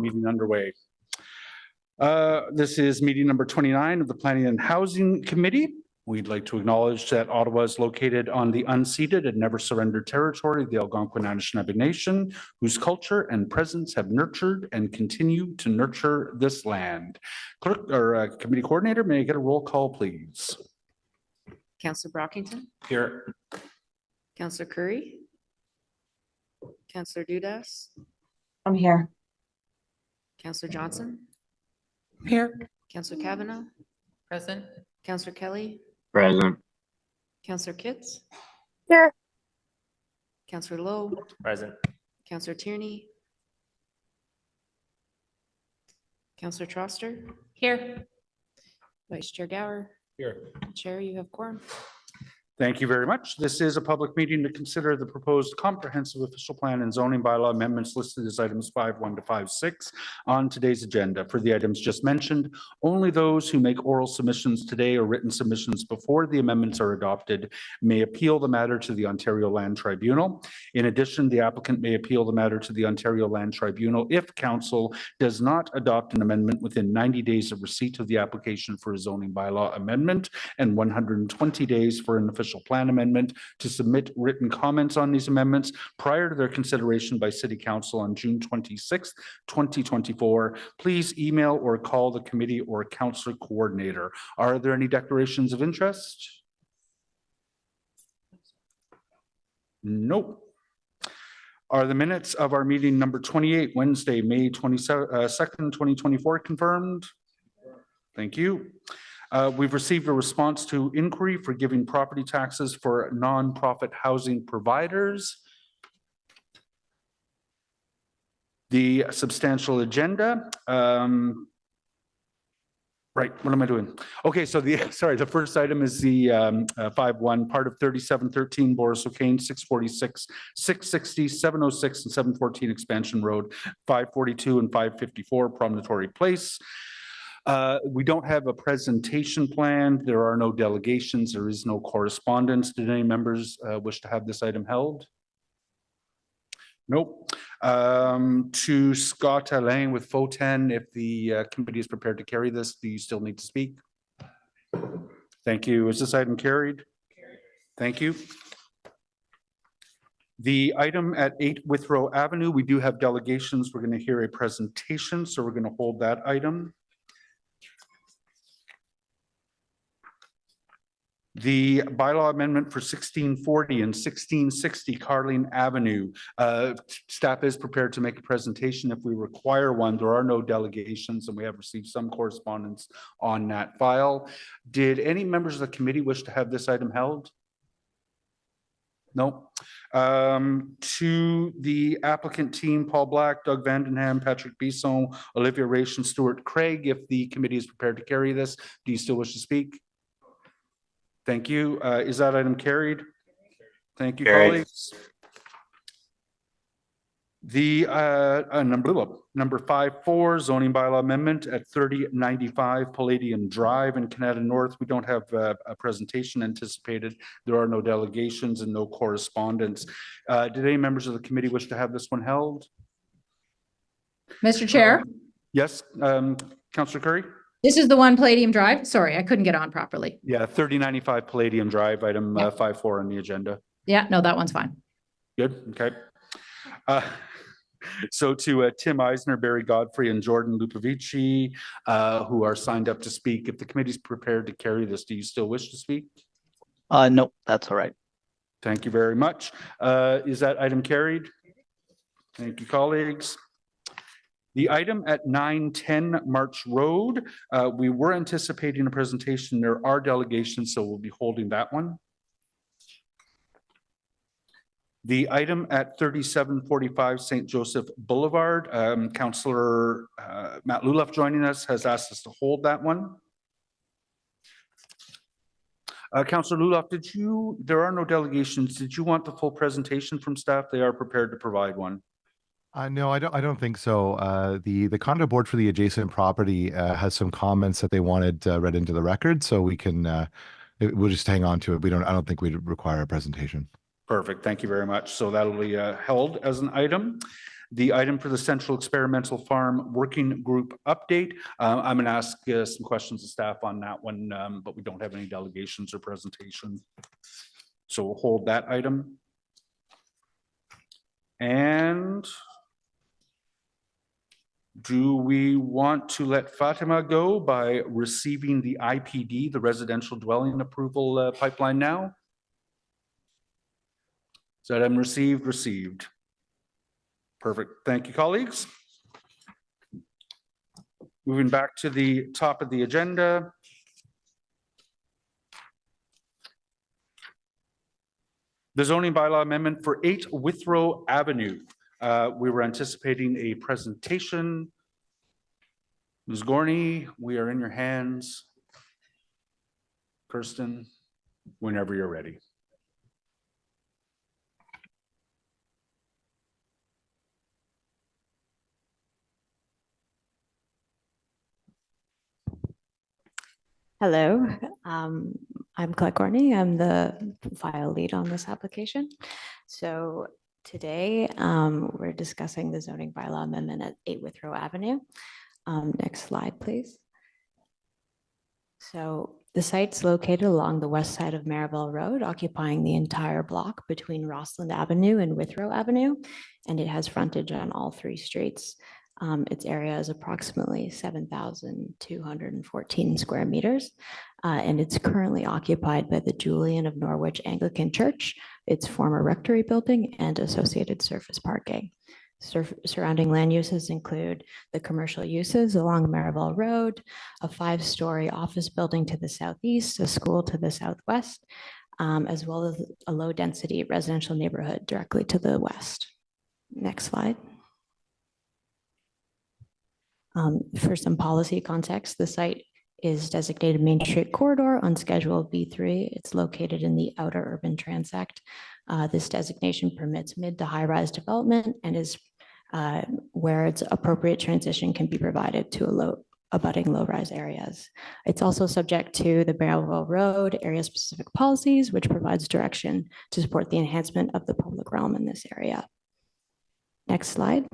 Meeting underway. This is meeting number 29 of the Planning and Housing Committee. We'd like to acknowledge that Ottawa is located on the unceded and never surrendered territory of the Algonquin Anishinaabe Nation, whose culture and presence have nurtured and continue to nurture this land. Clerk or committee coordinator, may I get a roll call, please? Councillor Brockington. Here. Councillor Curry. Councillor Dudas. I'm here. Councillor Johnson. Here. Councillor Kavanaugh. Present. Councillor Kelly. Present. Councillor Kitts. Here. Councillor Lowe. Present. Councillor Tierney. Councillor Troster. Here. Vice Chair Gower. Here. Chair, you have quorum. Thank you very much. This is a public meeting to consider the proposed comprehensive official plan and zoning bylaw amendments listed as items 5.1 to 5.6 on today's agenda. For the items just mentioned, only those who make oral submissions today or written submissions before the amendments are adopted may appeal the matter to the Ontario Land Tribunal. In addition, the applicant may appeal the matter to the Ontario Land Tribunal if council does not adopt an amendment within 90 days of receipt of the application for a zoning bylaw amendment and 120 days for an official plan amendment to submit written comments on these amendments prior to their consideration by City Council on June 26, 2024. Please email or call the committee or council coordinator. Are there any declarations of interest? Nope. Are the minutes of our meeting number 28, Wednesday, May 22nd, 2024 confirmed? Thank you. We've received a response to inquiry for giving property taxes for nonprofit housing providers. The substantial agenda. Right, what am I doing? Okay, so the first item is the 5.1, part of 3713 Boris O'Kane, 646, 660, 706, and 714 Expansion Road, 542 and 554 Promontory Place. We don't have a presentation planned. There are no delegations. There is no correspondence. Did any members wish to have this item held? Nope. To Scott Alain with FO10, if the committee is prepared to carry this, do you still need to speak? Thank you. Is this item carried? Thank you. The item at 8 Withrow Avenue, we do have delegations. We're going to hear a presentation, so we're going to hold that item. The bylaw amendment for 1640 and 1660 Carling Avenue. Staff is prepared to make a presentation if we require one. There are no delegations and we have received some correspondence on that file. Did any members of the committee wish to have this item held? No. To the applicant team, Paul Black, Doug Vandenham, Patrick Bisson, Olivia Raish, and Stuart Craig, if the committee is prepared to carry this, do you still wish to speak? Thank you. Is that item carried? Thank you, colleagues. The number 5.4 zoning bylaw amendment at 3095 Palladium Drive in Canada North. We don't have a presentation anticipated. There are no delegations and no correspondence. Did any members of the committee wish to have this one held? Mr. Chair? Yes, Councillor Curry? This is the one Palladium Drive. Sorry, I couldn't get on properly. Yeah, 3095 Palladium Drive, item 5.4 on the agenda. Yeah, no, that one's fine. Good, okay. So to Tim Eisner, Barry Godfrey, and Jordan Lupovici, who are signed up to speak, if the committee's prepared to carry this, do you still wish to speak? No, that's all right. Thank you very much. Is that item carried? Thank you, colleagues. The item at 910 March Road, we were anticipating a presentation. There are delegations, so we'll be holding that one. The item at 3745 St. Joseph Boulevard, Councillor Matt Luleff joining us has asked us to hold that one. Councillor Luleff, there are no delegations. Did you want the full presentation from staff? They are prepared to provide one. No, I don't think so. The condo board for the adjacent property has some comments that they wanted read into the record, so we can we'll just hang on to it. I don't think we'd require a presentation. Perfect. Thank you very much. So that'll be held as an item. The item for the Central Experimental Farm Working Group update. I'm going to ask some questions of staff on that one, but we don't have any delegations or presentations. So we'll hold that item. And do we want to let Fatima go by receiving the IPD, the residential dwelling approval pipeline now? Is that item received? Received. Perfect. Thank you, colleagues. Moving back to the top of the agenda. The zoning bylaw amendment for 8 Withrow Avenue. We were anticipating a presentation. Ms. Gorney, we are in your hands. Kirsten, whenever you're ready. Hello, I'm Claire Gorney. I'm the file lead on this application. So today we're discussing the zoning bylaw amendment at 8 Withrow Avenue. Next slide, please. So the site's located along the west side of Maribel Road, occupying the entire block between Rossland Avenue and Withrow Avenue, and it has frontage on all 3 streets. Its area is approximately 7,214 square meters, and it's currently occupied by the Julian of Norwich Anglican Church, its former rectory building, and associated surface parking. Surrounding land uses include the commercial uses along Maribel Road, a 5-story office building to the southeast, a school to the southwest, as well as a low-density residential neighborhood directly to the west. Next slide. For some policy context, the site is designated Main Street Corridor on Schedule B3. It's located in the outer urban transect. This designation permits mid to high-rise development and is where its appropriate transition can be provided to abutting low-rise areas. It's also subject to the Maribel Road area-specific policies, which provides direction to support the enhancement of the public realm in this area. Next slide.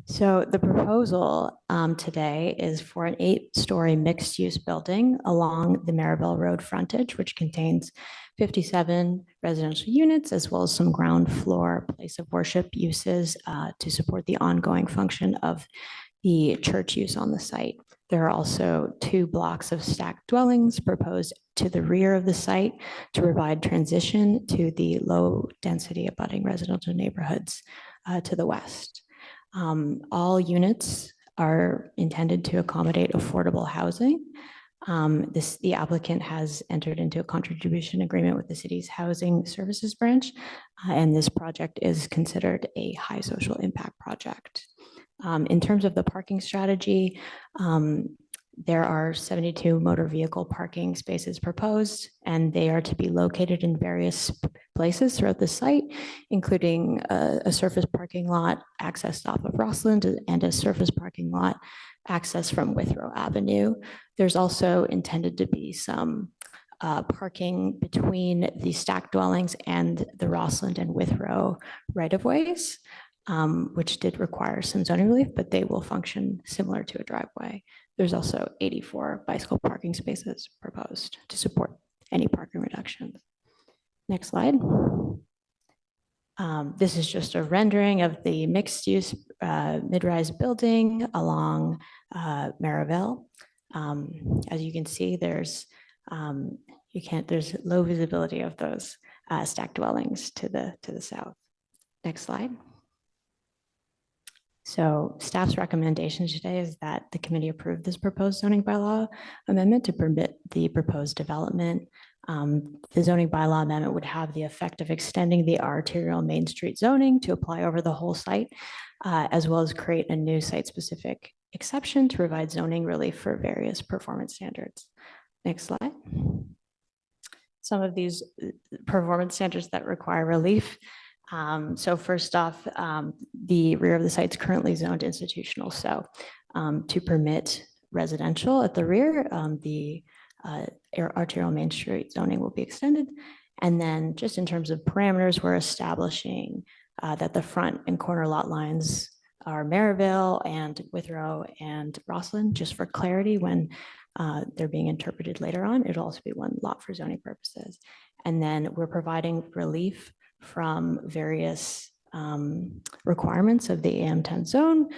So the proposal today is for an 8-story mixed-use building along the Maribel Road frontage, which contains 57 residential units, as well as some ground floor place of worship uses to support the ongoing function of the church use on the site. There are also 2 blocks of stacked dwellings proposed to the rear of the site to provide transition to the low-density abutting residential neighborhoods to the west. All units are intended to accommodate affordable housing. The applicant has entered into a contribution agreement with the city's housing services branch, and this project is considered a high social impact project. In terms of the parking strategy, there are 72 motor vehicle parking spaces proposed, and they are to be located in various places throughout the site, including a surface parking lot accessed off of Rossland and a surface parking lot accessed from Withrow Avenue. There's also intended to be some parking between the stacked dwellings and the Rossland and Withrow right-of-ways, which did require some zoning relief, but they will function similar to a driveway. There's also 84 bicycle parking spaces proposed to support any parking reductions. Next slide. This is just a rendering of the mixed-use mid-rise building along Maribel. As you can see, there's low visibility of those stacked dwellings to the south. Next slide. So staff's recommendation today is that the committee approve this proposed zoning bylaw amendment to permit the proposed development. The zoning bylaw amendment would have the effect of extending the arterial Main Street zoning to apply over the whole site, as well as create a new site-specific exception to provide zoning relief for various performance standards. Next slide. Some of these performance standards that require relief. So first off, the rear of the site is currently zoned institutional. So to permit residential at the rear, the arterial Main Street zoning will be extended. And then just in terms of parameters, we're establishing that the front and corner lot lines are Maryville and Withrow and Rosslyn, just for clarity when they're being interpreted later on. It'll also be one lot for zoning purposes. And then we're providing relief from various requirements of the AM10 zone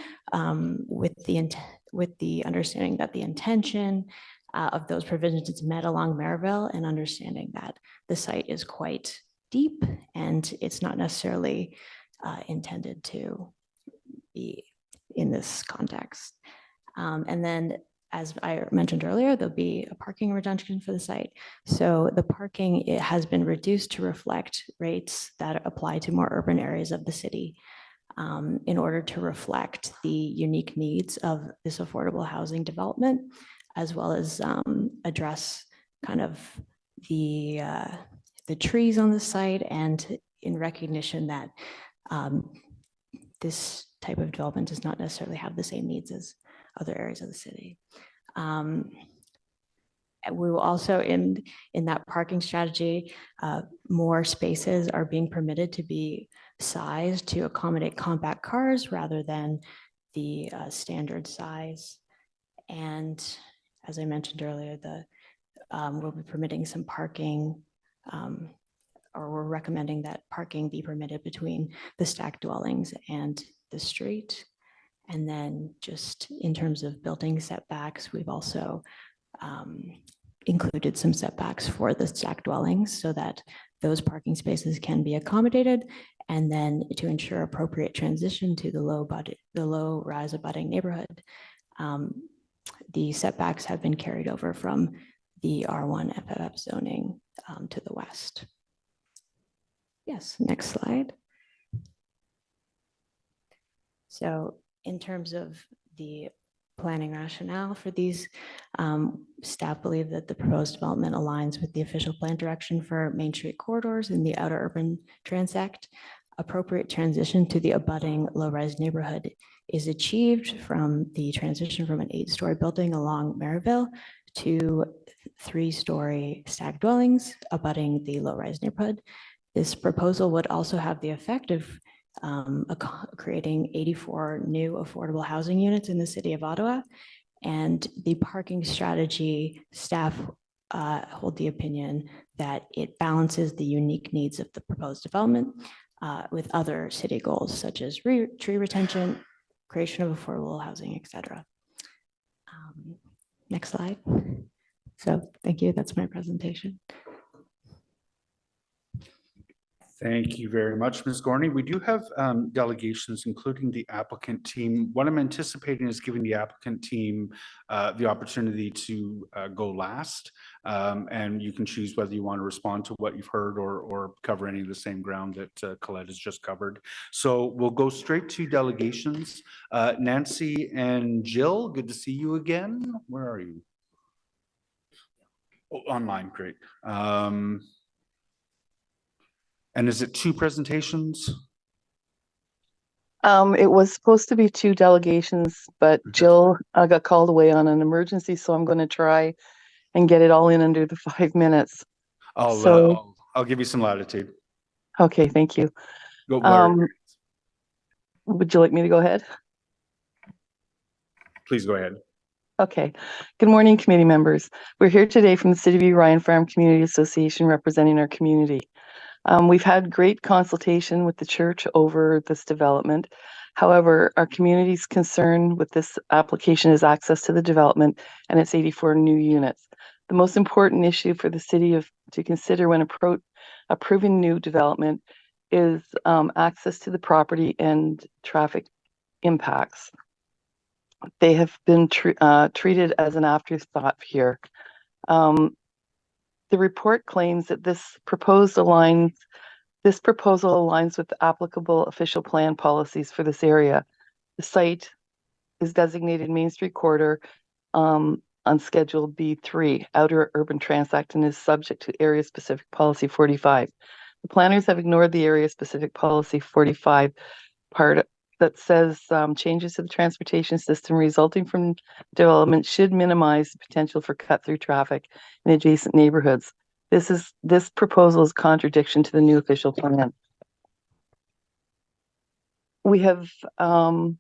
with the understanding that the intention of those provisions is met along Maryville, and understanding that the site is quite deep and it's not necessarily intended to be in this context. And then, as I mentioned earlier, there'll be a parking reduction for the site. So the parking, it has been reduced to reflect rates that apply to more urban areas of the city in order to reflect the unique needs of this affordable housing development, as well as address kind of the trees on the site, and in recognition that this type of development does not necessarily have the same needs as other areas of the city. We will also, in that parking strategy, more spaces are being permitted to be sized to accommodate compact cars rather than the standard size. And as I mentioned earlier, we'll be permitting some parking, or we're recommending that parking be permitted between the stacked dwellings and the street. And then just in terms of building setbacks, we've also included some setbacks for the stacked dwellings so that those parking spaces can be accommodated, and then to ensure appropriate transition to the low rise abutting neighborhood. The setbacks have been carried over from the R1 FFF zoning to the west. Yes, next slide. So in terms of the planning rationale for these, staff believe that the proposed development aligns with the official plan direction for Main Street corridors in the outer urban transect. Appropriate transition to the abutting low-rise neighborhood is achieved from the transition from an 8-story building along Maryville to 3-story stacked dwellings abutting the low-rise neighborhood. This proposal would also have the effect of creating 84 new affordable housing units in the city of Ottawa. And the parking strategy, staff hold the opinion that it balances the unique needs of the proposed development with other city goals, such as tree retention, creation of affordable housing, etc. Next slide. So thank you. That's my presentation. Thank you very much, Ms. Gorney. We do have delegations, including the applicant team. What I'm anticipating is giving the applicant team the opportunity to go last, and you can choose whether you want to respond to what you've heard or cover any of the same ground that Colette has just covered. So we'll go straight to delegations. Nancy and Jill, good to see you again. Where are you? Oh, online, great. And is it 2 presentations? It was supposed to be 2 delegations, but Jill got called away on an emergency, so I'm going to try and get it all in under the 5 minutes. I'll give you some latitude. Okay, thank you. Go, would you like me to go ahead? Please go ahead. Okay. Good morning, committee members. We're here today from the City of Ryan Farm Community Association representing our community. We've had great consultation with the church over this development. However, our community's concern with this application is access to the development and its 84 new units. The most important issue for the city to consider when approving new development is access to the property and traffic impacts. They have been treated as an afterthought here. The report claims that this proposal aligns with the applicable official plan policies for this area. The site is designated Main Street Corridor on Schedule B3, Outer Urban Transect, and is subject to Area Specific Policy 45. The planners have ignored the Area Specific Policy 45 part that says changes to the transportation system resulting from development should minimize the potential for cut-through traffic in adjacent neighborhoods. This proposal is contradiction to the new official plan. We have, in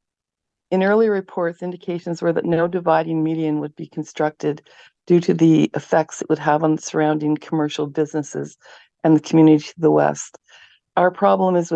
earlier reports, indications were that no dividing median would be constructed due to the effects it would have on the surrounding commercial businesses and the community to the west. Our problem is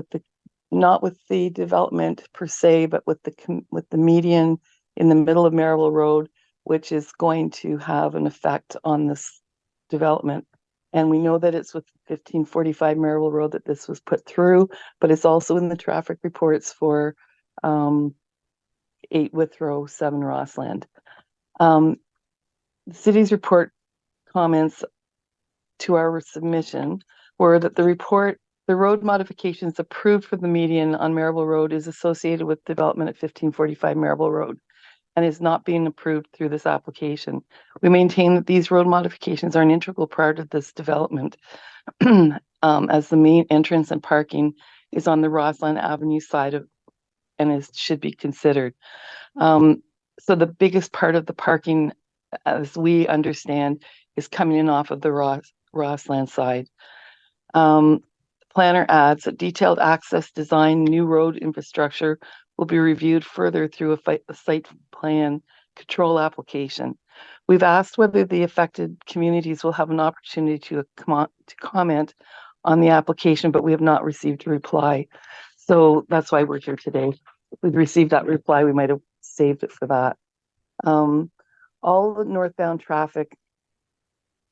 not with the development per se, but with the median in the middle of Marable Road, which is going to have an effect on this development. And we know that it's with 1545 Marable Road that this was put through, but it's also in the traffic reports for 8 Withrow, 7 Rossland. The city's report comments to our submission were that the road modifications approved for the median on Marable Road is associated with development at 1545 Marable Road and is not being approved through this application. We maintain that these road modifications are an integral part of this development as the main entrance and parking is on the Rossland Avenue side of and should be considered. So the biggest part of the parking, as we understand, is coming in off of the Rossland side. Planner adds that detailed access design, new road infrastructure will be reviewed further through a site plan control application. We've asked whether the affected communities will have an opportunity to comment on the application, but we have not received a reply. So that's why we're here today. If we'd received that reply, we might have saved it for that. All the northbound traffic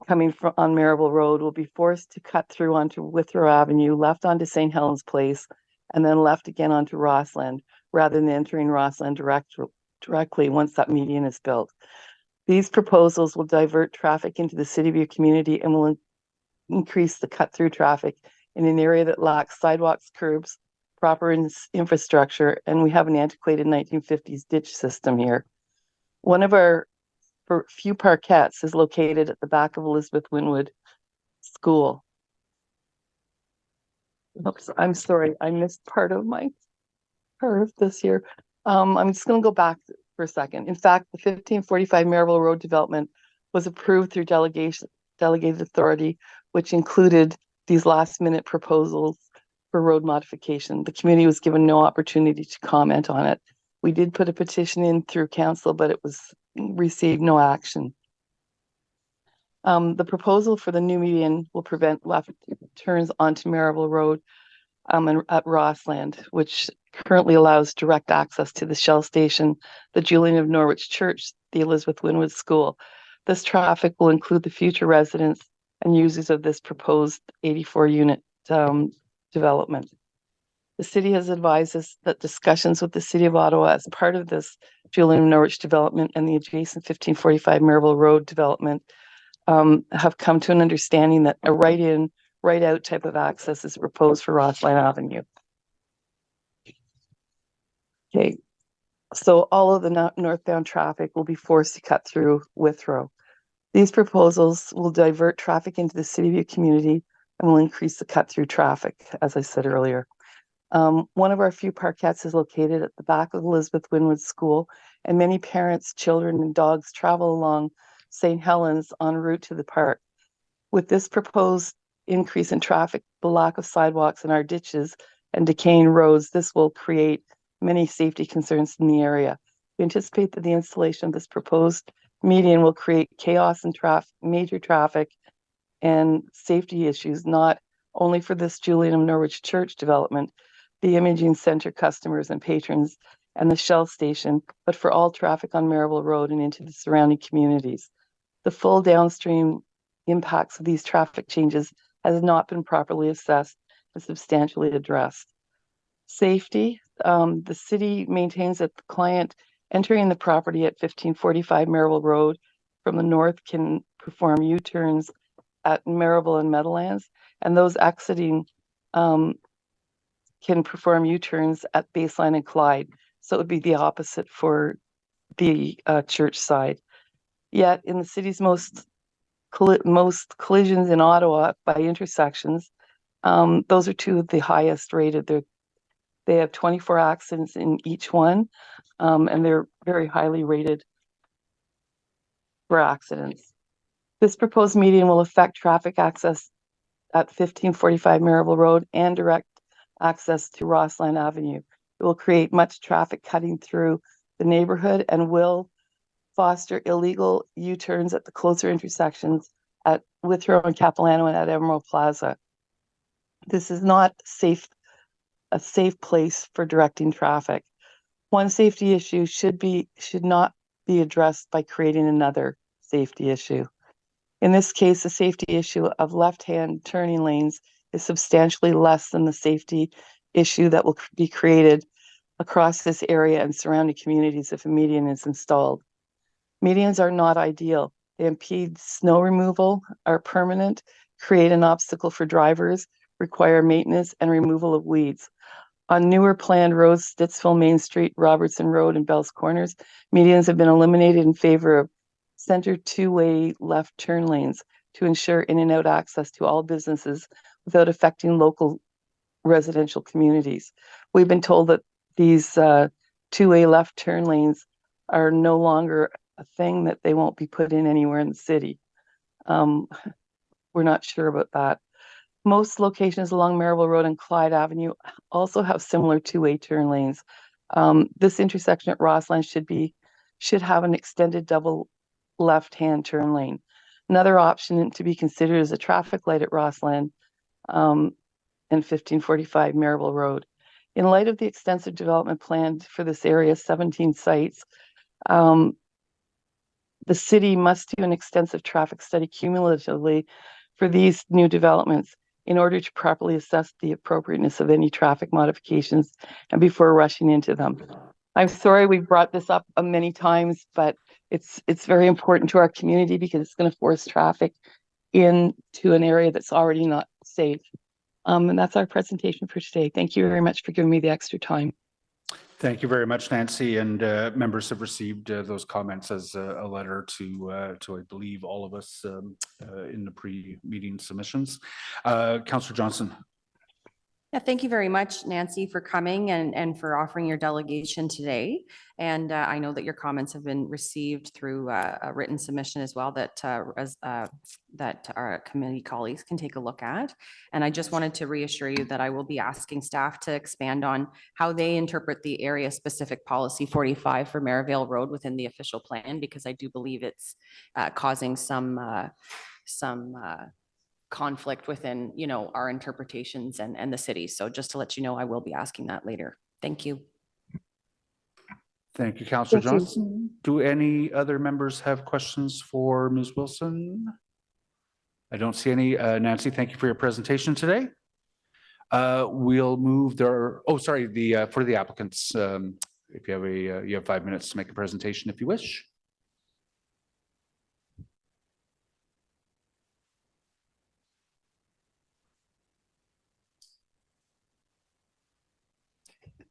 coming from on Marable Road will be forced to cut through onto Withrow Avenue, left onto St. Helens Place, and then left again onto Rossland, rather than entering Rossland directly once that median is built. These proposals will divert traffic into the City View community and will increase the cut-through traffic in an area that lacks sidewalks, curbs, proper infrastructure, and we have an antiquated 1950s ditch system here. One of our few parkettes is located at the back of Elizabeth Winwood School. Oops, I'm sorry, I missed part of this here. I'm just going to go back for a second. In fact, the 1545 Marable Road development was approved through delegated authority, which included these last-minute proposals for road modification. The community was given no opportunity to comment on it. We did put a petition in through council, but it received no action. The proposal for the new median will prevent left turns onto Marable Road and at Rossland, which currently allows direct access to the Shell station, the Julian of Norwich Church, the Elizabeth Winwood School. This traffic will include the future residents and users of this proposed 84-unit development. The city has advised us that discussions with the City of Ottawa as part of this Julian of Norwich development and the adjacent 1545 Marable Road development have come to an understanding that a right-in, right-out type of access is proposed for Rossland Avenue. Okay, so all of the northbound traffic will be forced to cut through Withrow. These proposals will divert traffic into the City View community and will increase the cut-through traffic, as I said earlier. One of our few parkettes is located at the back of Elizabeth Winwood School, and many parents, children, and dogs travel along St. Helens en route to the park. With this proposed increase in traffic, the lack of sidewalks in our ditches, and decaying roads, this will create many safety concerns in the area. We anticipate that the installation of this proposed median will create chaos and major traffic and safety issues, not only for this Julian of Norwich Church development, the imaging center customers and patrons, and the Shell station, but for all traffic on Marable Road and into the surrounding communities. The full downstream impacts of these traffic changes has not been properly assessed and substantially addressed. Safety, the city maintains that the client entering the property at 1545 Marable Road from the north can perform U-turns at Marable and Meadowlands, and those exiting can perform U-turns at Baseline and Clyde. So it would be the opposite for the church side. Yet in the city's most collisions in Ottawa by intersections, those are two of the highest rated. They have 24 accidents in each one, and they're very highly rated for accidents. This proposed median will affect traffic access at 1545 Marable Road and direct access to Rossland Avenue. It will create much traffic cutting through the neighborhood and will foster illegal U-turns at the closer intersections at Withrow and Capilano and at Emerald Plaza. This is not a safe place for directing traffic. One safety issue should not be addressed by creating another safety issue. In this case, the safety issue of left-hand turning lanes is substantially less than the safety issue that will be created across this area and surrounding communities if a median is installed. Medians are not ideal. They impede snow removal, are permanent, create an obstacle for drivers, require maintenance and removal of weeds. On newer planned roads, Stittsville, Main Street, Robertson Road, and Bell's Corners, medians have been eliminated in favor of center two-way left turn lanes to ensure in and out access to all businesses without affecting local residential communities. We've been told that these two-way left turn lanes are no longer a thing, that they won't be put in anywhere in the city. We're not sure about that. Most locations along Maribel Road and Clyde Avenue also have similar two-way turn lanes. This intersection at Rossland should have an extended double left-hand turn lane. Another option to be considered is a traffic light at Rossland and 1545 Maribel Road. In light of the extensive development planned for this area, 17 sites, the city must do an extensive traffic study cumulatively for these new developments in order to properly assess the appropriateness of any traffic modifications and before rushing into them. I'm sorry we've brought this up many times, but it's very important to our community because it's going to force traffic into an area that's already not safe. And that's our presentation for today. Thank you very much for giving me the extra time. Thank you very much, Nancy. And members have received those comments as a letter to I believe all of us in the pre-meeting submissions. Councillor Johnson. Yeah, thank you very much, Nancy, for coming and for offering your delegation today. And I know that your comments have been received through a written submission as well that our committee colleagues can take a look at. And I just wanted to reassure you that I will be asking staff to expand on how they interpret the area specific policy 45 for Merivale Road within the official plan, because I do believe it's causing some conflict within, our interpretations and the city. So just to let you know, I will be asking that later. Thank you. Thank you, Councillor Johnson. Do any other members have questions for Ms. Wilson? I don't see any. Nancy, thank you for your presentation today. We'll move there. Oh, sorry. For the applicants, if you have you have 5 minutes to make a presentation if you wish.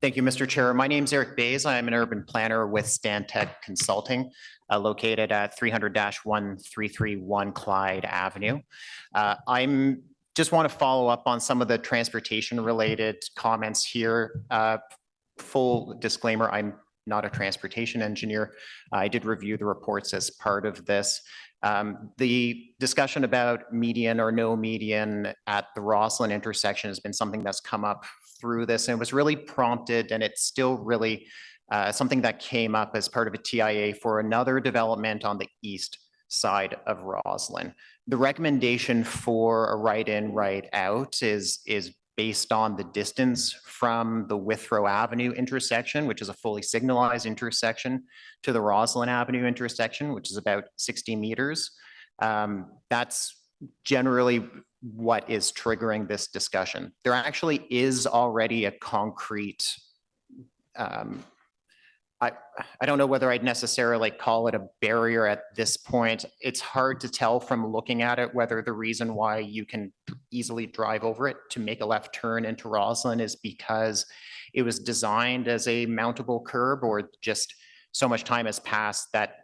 Thank you, Mr. Chair. My name is Eric Bays. I'm an urban planner with Stantec Consulting, located at 300-1331 Clyde Avenue. I'm just want to follow up on some of the transportation related comments here. Full disclaimer, I'm not a transportation engineer. I did review the reports as part of this. The discussion about median or no median at the Rossland intersection has been something that's come up through this, and it was really prompted, and it's still really something that came up as part of a TIA for another development on the east side of Rossland. The recommendation for a right-in, right-out is based on the distance from the Withrow Avenue intersection, which is a fully signalized intersection, to the Rossland Avenue intersection, which is about 60 meters. That's generally what is triggering this discussion. There actually is already a concrete, I don't know whether I'd necessarily call it a barrier at this point. It's hard to tell from looking at it whether the reason why you can easily drive over it to make a left turn into Rossland is because it was designed as a mountable curb, or just so much time has passed that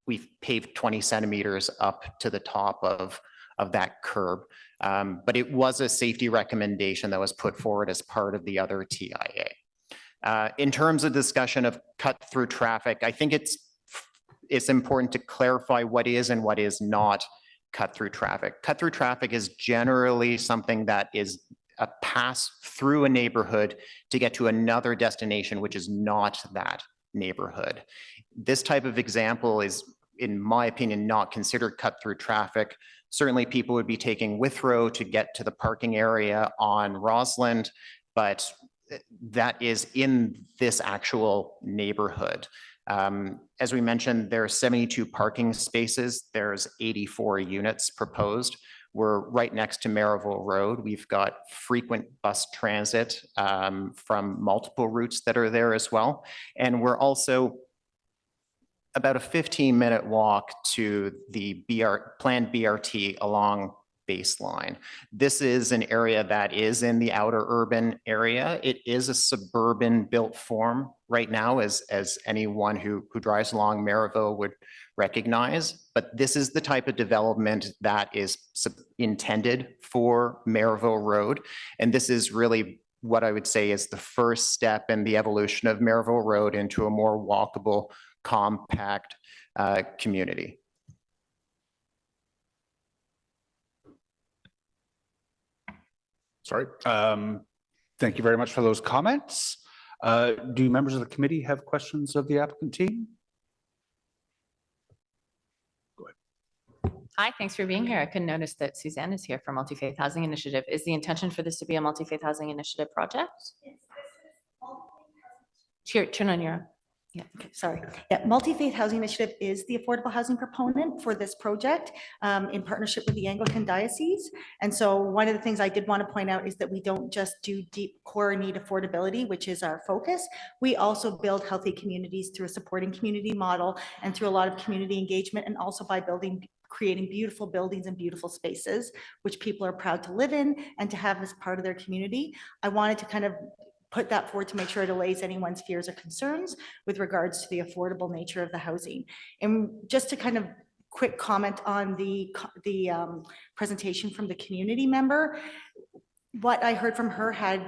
we've paved 20 centimeters up to the top of that curb. But it was a safety recommendation that was put forward as part of the other TIA. In terms of discussion of cut through traffic, I think it's important to clarify what is and what is not cut through traffic. Cut through traffic is generally something that is a pass through a neighborhood to get to another destination, which is not that neighborhood. This type of example is, in my opinion, not considered cut through traffic. Certainly people would be taking Withrow to get to the parking area on Roslyn, but that is in this actual neighborhood. As we mentioned, there are 72 parking spaces. There's 84 units proposed. We're right next to Maryville Road. We've got frequent bus transit from multiple routes that are there as well. And we're also about a 15-minute walk to the planned BRT along Baseline. This is an area that is in the outer urban area. It is a suburban built form right now, as anyone who drives along Maryville would recognize. But this is the type of development that is intended for Maryville Road. And this is really what I would say is the first step in the evolution of Maryville Road into a more walkable, compact community. Sorry. Thank you very much for those comments. Do members of the committee have questions of the applicant team? Go ahead. Hi, thanks for being here. I couldn't notice that Suzanne is here for Multi-Faith Housing Initiative. Is the intention for this to be a Multi-Faith Housing Initiative project? Here, turn on your. Yeah, okay, sorry. Yeah, Multi-Faith Housing Initiative is the affordable housing proponent for this project in partnership with the Anglican Diocese. And so one of the things I did want to point out is that we don't just do deep core need affordability, which is our focus. We also build healthy communities through a supporting community model and through a lot of community engagement, and also by creating beautiful buildings and beautiful spaces, which people are proud to live in and to have as part of their community. I wanted to kind of put that forward to make sure it allays anyone's fears or concerns with regards to the affordable nature of the housing. And just to kind of quick comment on the presentation from the community member, what I heard from her had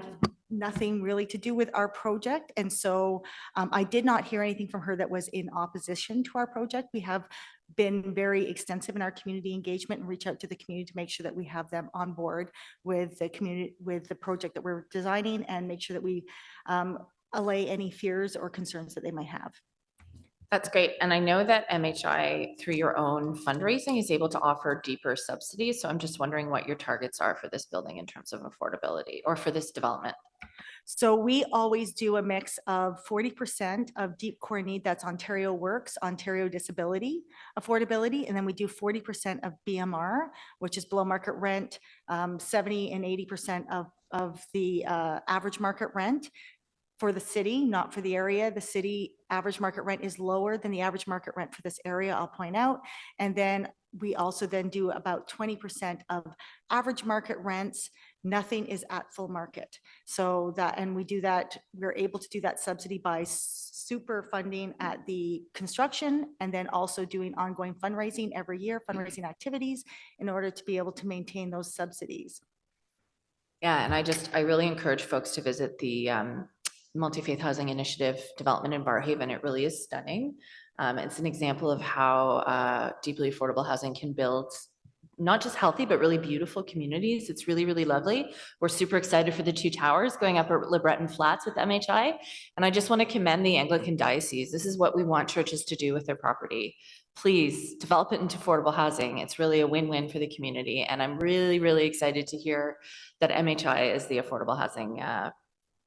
nothing really to do with our project. And so I did not hear anything from her that was in opposition to our project. We have been very extensive in our community engagement and reach out to the community to make sure that we have them on board with the community, with the project that we're designing, and make sure that we allay any fears or concerns that they might have. That's great. And I know that MHI, through your own fundraising, is able to offer deeper subsidies. So I'm just wondering what your targets are for this building in terms of affordability, or for this development. So we always do a mix of 40% of deep core need, that's Ontario Works, Ontario Disability affordability, and then we do 40% of BMR, which is below market rent, 70 and 80% of the average market rent for the city, not for the area. The city average market rent is lower than the average market rent for this area, I'll point out. And then we also then do about 20% of average market rents. Nothing is at full market. So that, and we do that, we're able to do that subsidy by super funding at the construction, and then also doing ongoing fundraising every year, fundraising activities in order to be able to maintain those subsidies. Yeah, and I really encourage folks to visit the Multi-Faith Housing Initiative development in Barrhaven. It really is stunning. It's an example of how deeply affordable housing can build not just healthy, but really beautiful communities. It's really, really lovely. We're super excited for the 2 towers going up at LeBreton Flats with MHI. And I just want to commend the Anglican Diocese. This is what we want churches to do with their property. Please develop it into affordable housing. It's really a win-win for the community. And I'm really, really excited to hear that MHI is the affordable housing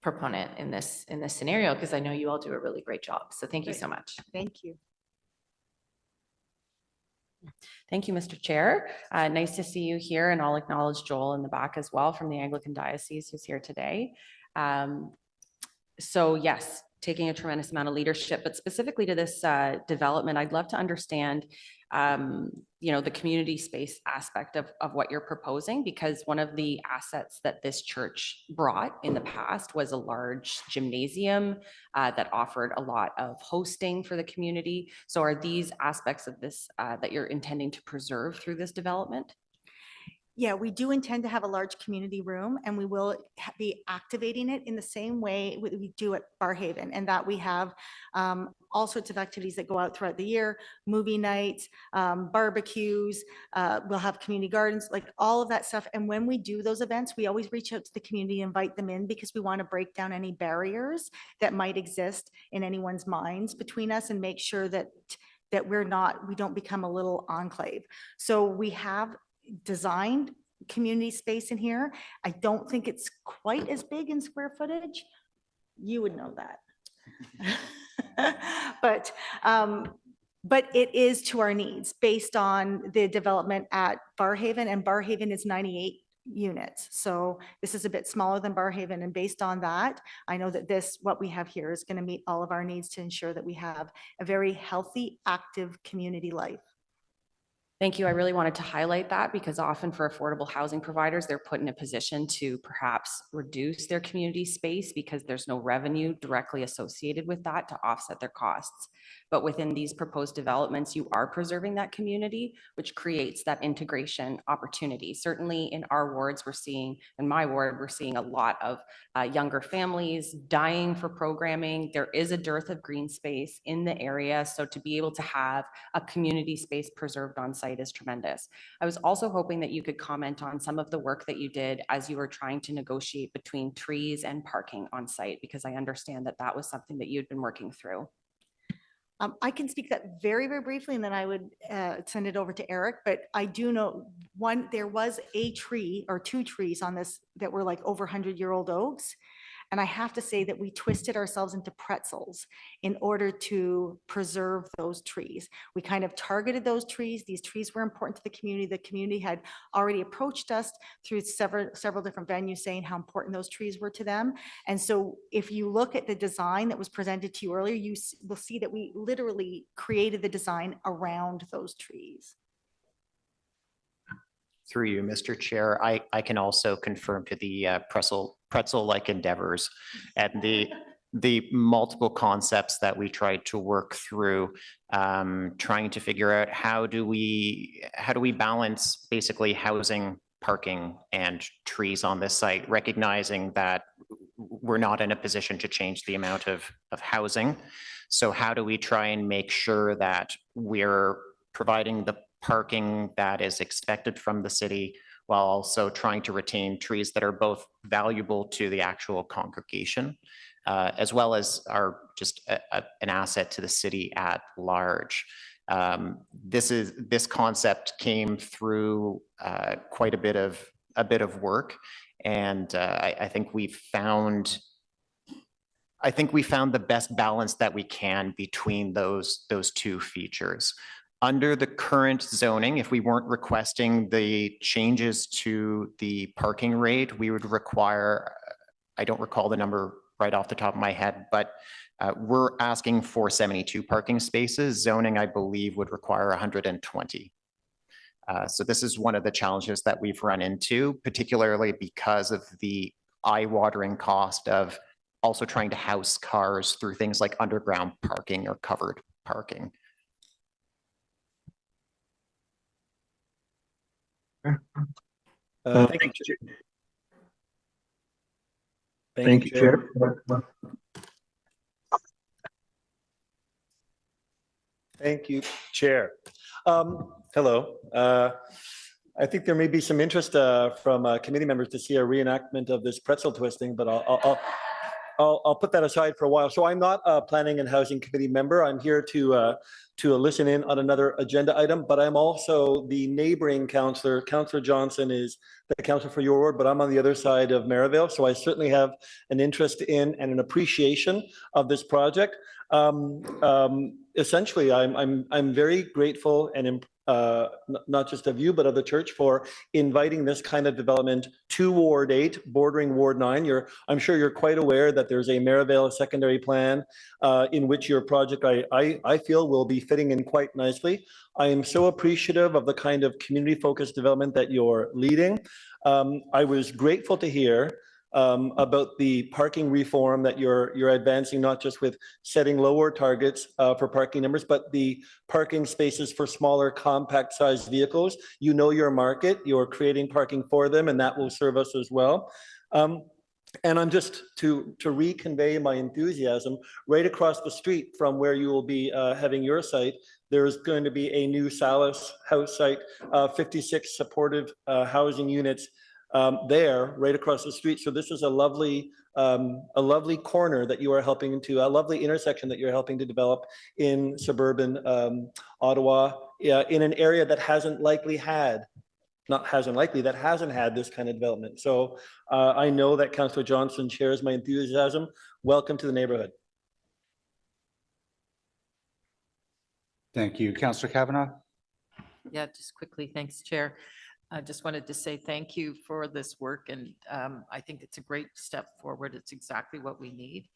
proponent in this scenario, because I know you all do a really great job. So thank you so much. Thank you. Thank you, Mr. Chair. Nice to see you here, and I'll acknowledge Joel in the back as well from the Anglican Diocese who's here today. So yes, taking a tremendous amount of leadership, but specifically to this development, I'd love to understand the community space aspect of what you're proposing, because one of the assets that this church brought in the past was a large gymnasium that offered a lot of hosting for the community. So are these aspects of this that you're intending to preserve through this development? Yeah, we do intend to have a large community room, and we will be activating it in the same way we do at Barrhaven, and that we have all sorts of activities that go out throughout the year, movie nights, barbecues, we'll have community gardens, like all of that stuff. And when we do those events, we always reach out to the community, invite them in, because we want to break down any barriers that might exist in anyone's minds between us and make sure that we don't become a little enclave. So we have designed community space in here. I don't think it's quite as big in square footage. You would know that. But it is to our needs based on the development at Barrhaven, and Barrhaven is 98 units. So this is a bit smaller than Barrhaven, and based on that, I know that what we have here is going to meet all of our needs to ensure that we have a very healthy, active community life. Thank you. I really wanted to highlight that because often for affordable housing providers, they're put in a position to perhaps reduce their community space because there's no revenue directly associated with that to offset their costs. But within these proposed developments, you are preserving that community, which creates that integration opportunity. Certainly in our wards, in my ward, we're seeing a lot of younger families dying for programming. There is a dearth of green space in the area. So to be able to have a community space preserved on site is tremendous. I was also hoping that you could comment on some of the work that you did as you were trying to negotiate between trees and parking on site, because I understand that that was something that you'd been working through. I can speak that very, very briefly, and then I would send it over to Eric. But I do know there was a tree or two trees on this that were like over 100-year-old oaks. And I have to say that we twisted ourselves into pretzels in order to preserve those trees. We kind of targeted those trees. These trees were important to the community. The community had already approached us through several different venues saying how important those trees were to them. And so if you look at the design that was presented to you earlier, you will see that we literally created the design around those trees. Through you, Mr. Chair, I can also confirm to the pretzel-like endeavors and the multiple concepts that we tried to work through, trying to figure out how do we balance basically housing, parking, and trees on this site, recognizing that we're not in a position to change the amount of housing. So how do we try and make sure that we're providing the parking that is expected from the city, while also trying to retain trees that are both valuable to the actual congregation, as well as are just an asset to the city at large. This concept came through quite a bit of work, and I think we found the best balance that we can between those two features. Under the current zoning, if we weren't requesting the changes to the parking rate, we would require, I don't recall the number right off the top of my head, but we're asking for 72 parking spaces. Zoning, I believe, would require 120. So this is one of the challenges that we've run into, particularly because of the eye-watering cost of also trying to house cars through things like underground parking or covered parking. Thank you, Chair. Thank you, Chair. Thank you, Chair. Hello. I think there may be some interest from committee members to see a reenactment of this pretzel twisting, but I'll put that aside for a while. So I'm not a Planning and Housing Committee member. I'm here to listen in on another agenda item, but I'm also the neighboring councillor. Councillor Johnson is the councillor for your ward, but I'm on the other side of Merivale. So I certainly have an interest in and an appreciation of this project. Essentially, I'm very grateful and not just of you, but of the church for inviting this kind of development to Ward 8, bordering Ward 9. I'm sure you're quite aware that there's a Merivale secondary plan in which your project, I feel, will be fitting in quite nicely. I am so appreciative of the kind of community-focused development that you're leading. I was grateful to hear about the parking reform that you're advancing, not just with setting lower targets for parking numbers, but the parking spaces for smaller compact sized vehicles. You know your market, you're creating parking for them, and that will serve us as well. And I'm just to reconvey my enthusiasm, right across the street from where you will be having your site, there's going to be a new Salle house site, 56 supportive housing units there, right across the street. So this is a lovely corner that you are helping to, a lovely intersection that you're helping to develop in suburban Ottawa, in an area that hasn't had this kind of development. So I know that Councillor Johnson shares my enthusiasm. Welcome to the neighborhood. Thank you. Councillor Kavanaugh. Yeah, just quickly, thanks, Chair. I just wanted to say thank you for this work, and I think it's a great step forward. It's exactly what we need.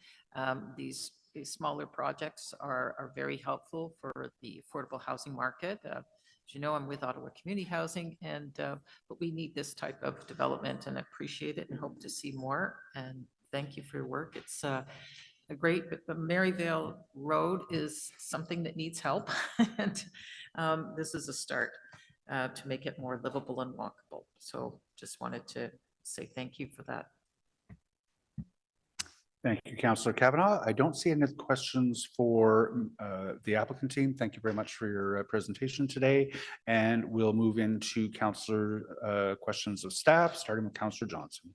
These smaller projects are very helpful for the affordable housing market. As you know, I'm with Ottawa Community Housing, and but we need this type of development, and appreciate it and hope to see more. And thank you for your work. It's a great, the Maryvale Road is something that needs help, and this is a start to make it more livable and walkable. So just wanted to say thank you for that. Thank you, Councillor Kavanaugh. I don't see any questions for the applicant team. Thank you very much for your presentation today. And we'll move into Councillor questions of staff, starting with Councillor Johnson.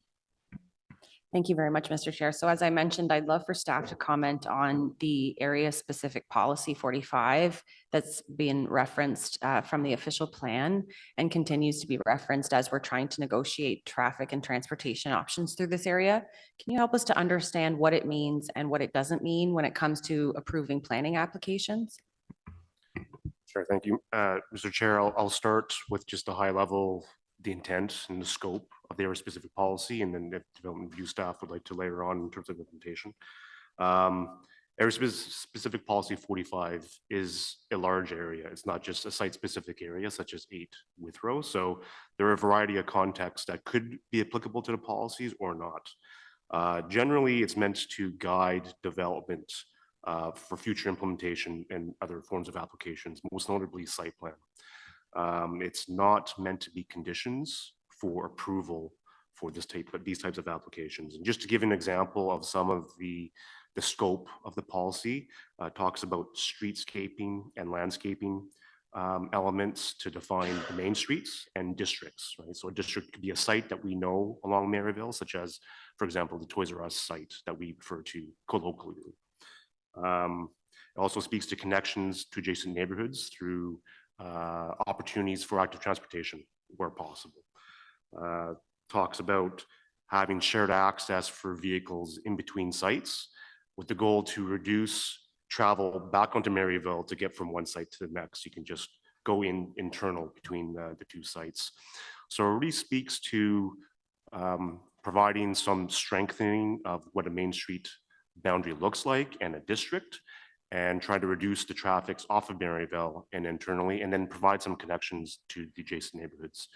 Thank you very much, Mr. Chair. So as I mentioned, I'd love for staff to comment on the area specific policy 45 that's being referenced from the official plan and continues to be referenced as we're trying to negotiate traffic and transportation options through this area. Can you help us to understand what it means and what it doesn't mean when it comes to approving planning applications? Sure, thank you. Mr. Chair, I'll start with just the high level, the intent and the scope of the area specific policy, and then if development review staff would like to layer on in terms of implementation. Area specific policy 45 is a large area. It's not just a site specific area such as 8 Withrow. So there are a variety of contexts that could be applicable to the policies or not. Generally, it's meant to guide development for future implementation and other forms of applications, most notably site plan. It's not meant to be conditions for approval for these types of applications. And just to give an example of some of the scope of the policy, talks about streetscaping and landscaping elements to define the main streets and districts, right? So a district could be a site that we know along Maryville, such as, for example, the Toys R Us site that we refer to colloquially. It also speaks to connections to adjacent neighborhoods through opportunities for active transportation where possible. Talks about having shared access for vehicles in between sites with the goal to reduce travel back onto Maryville to get from one site to the next. You can just go internal between the two sites. So it really speaks to providing some strengthening of what a main street boundary looks like and a district, and try to reduce the traffic off of Maryville and internally, and then provide some connections to the adjacent neighborhoods.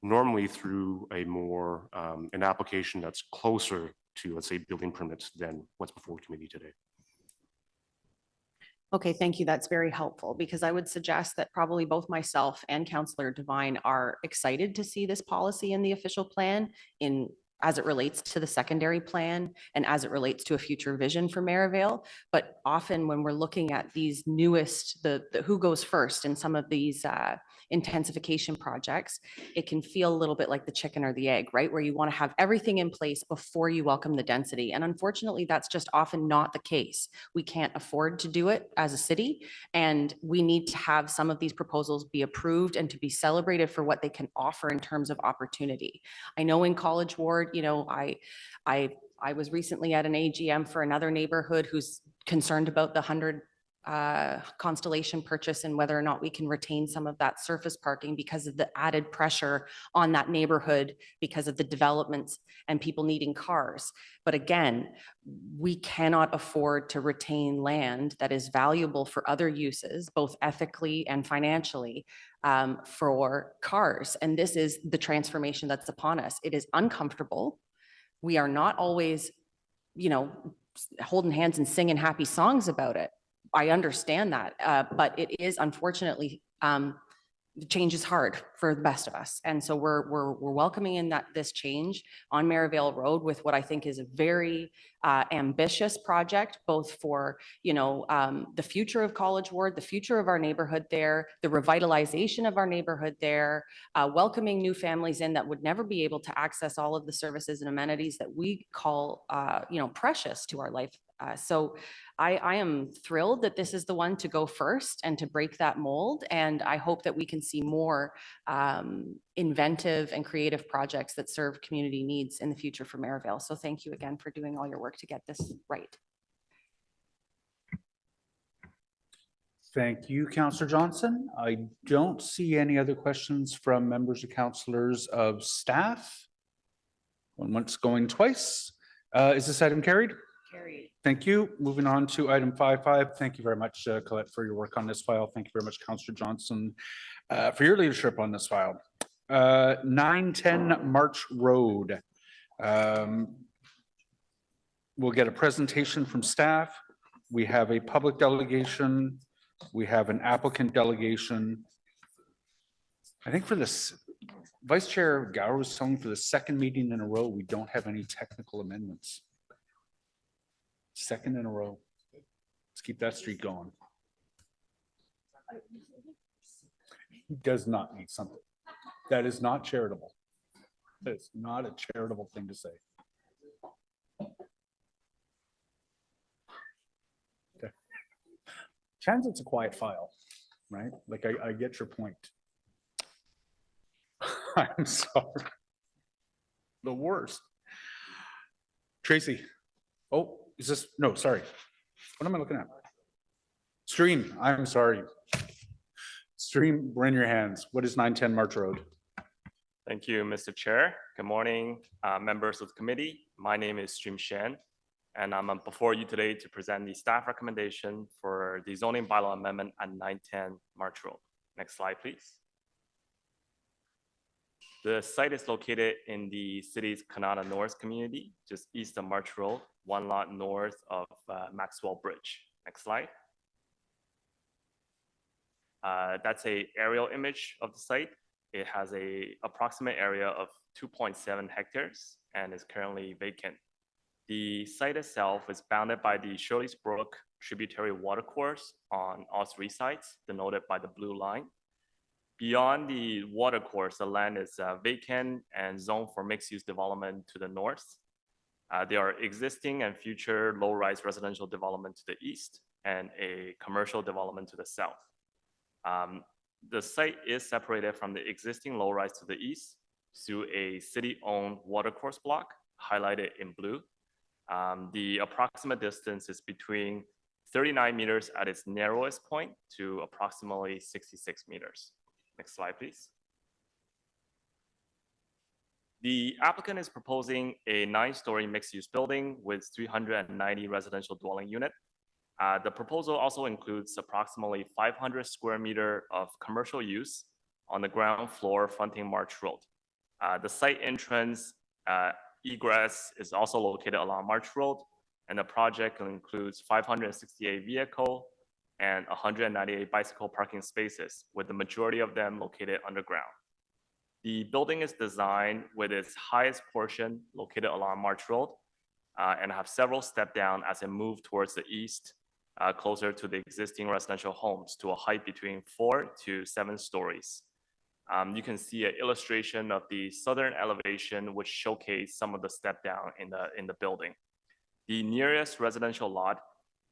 Normally through a more, an application that's closer to, let's say, building permits than what's before committee today. Okay, thank you. That's very helpful, because I would suggest that probably both myself and Councillor Devine are excited to see this policy in the official plan as it relates to the secondary plan and as it relates to a future vision for Maryville. But often when we're looking at these newest, the who goes first in some of these intensification projects, it can feel a little bit like the chicken or the egg, right? Where you want to have everything in place before you welcome the density. And unfortunately, that's just often not the case. We can't afford to do it as a city, and we need to have some of these proposals be approved and to be celebrated for what they can offer in terms of opportunity. I know in College Ward, you know, I was recently at an AGM for another neighborhood who's concerned about the 100 Constellation purchase and whether or not we can retain some of that surface parking because of the added pressure on that neighborhood because of the developments and people needing cars. But again, we cannot afford to retain land that is valuable for other uses, both ethically and financially, for cars. And this is the transformation that's upon us. It is uncomfortable, We are not always, holding hands and singing happy songs about it. I understand that, but it is unfortunately, the change is hard for the best of us. And so we're welcoming in this change on Maryvale Road with what I think is a very ambitious project, both for, the future of College Ward, the future of our neighborhood there, the revitalization of our neighborhood there, welcoming new families in that would never be able to access all of the services and amenities that we call, precious to our life. So I am thrilled that this is the one to go first and to break that mold. And I hope that we can see more inventive and creative projects that serve community needs in the future for Maryvale. So thank you again for doing all your work to get this right. Thank you, Councillor Johnson. I don't see any other questions from members or councillors of staff. One once going twice. Is this item carried? Carried. Thank you. Moving on to item 5.5. Thank you very much, Colette, for your work on this file. Thank you very much, Councillor Johnson, for your leadership on this file. 910 March Road. We'll get a presentation from staff. We have a public delegation. We have an applicant delegation. I think for this, Vice Chair Gower was telling for the second meeting in a row, we don't have any technical amendments. Second in a row. Let's keep that streak going. He does not need something. That is not charitable. It's not a charitable thing to say. Okay. Transit's a quiet file, right? Like I get your point. I'm sorry. The worst. Tracy. Oh, is this? No, sorry. What am I looking at? Stream. I'm sorry. Stream, bring your hands. What is 910 March Road? Thank you, Mr. Chair. Good morning, members of the committee. My name is Stream Shen, and I'm before you today to present the staff recommendation for the zoning bylaw amendment at 910 March Road. Next slide, please. The site is located in the city's Kanata North community, just east of March Road, one lot north of Maxwell Bridge. Next slide. That's an aerial image of the site. It has an approximate area of 2.7 hectares and is currently vacant. The site itself is bounded by the Shirley's Brook tributary watercourse on all three sides, denoted by the blue line. Beyond the watercourse, the land is vacant and zoned for mixed-use development to the north. There are existing and future low-rise residential development to the east and a commercial development to the south. The site is separated from the existing low-rise to the east through a city-owned watercourse block highlighted in blue. The approximate distance is between 39 meters at its narrowest point to approximately 66 meters. Next slide, please. The applicant is proposing a 9-story mixed-use building with 390 residential dwelling units. The proposal also includes approximately 500 square meters of commercial use on the ground floor fronting March Road. The site entrance egress is also located along March Road, and the project includes 568 vehicle and 198 bicycle parking spaces, with the majority of them located underground. The building is designed with its highest portion located along March Road and have several step down as it moves towards the east, closer to the existing residential homes to a height between 4 to 7 stories. You can see an illustration of the southern elevation, which showcase some of the step down in the building. The nearest residential lot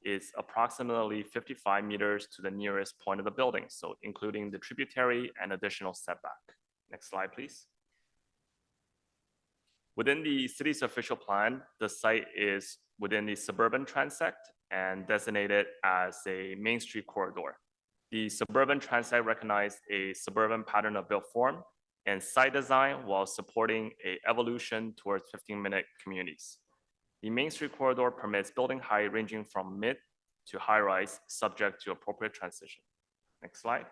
is approximately 55 meters to the nearest point of the building, so including the tributary and additional setback. Next slide, please. Within the city's official plan, the site is within the suburban transect and designated as a Main Street corridor. The suburban transect recognized a suburban pattern of built form and site design while supporting an evolution towards 15-minute communities. The Main Street corridor permits building height ranging from mid to high rise, subject to appropriate transition. Next slide.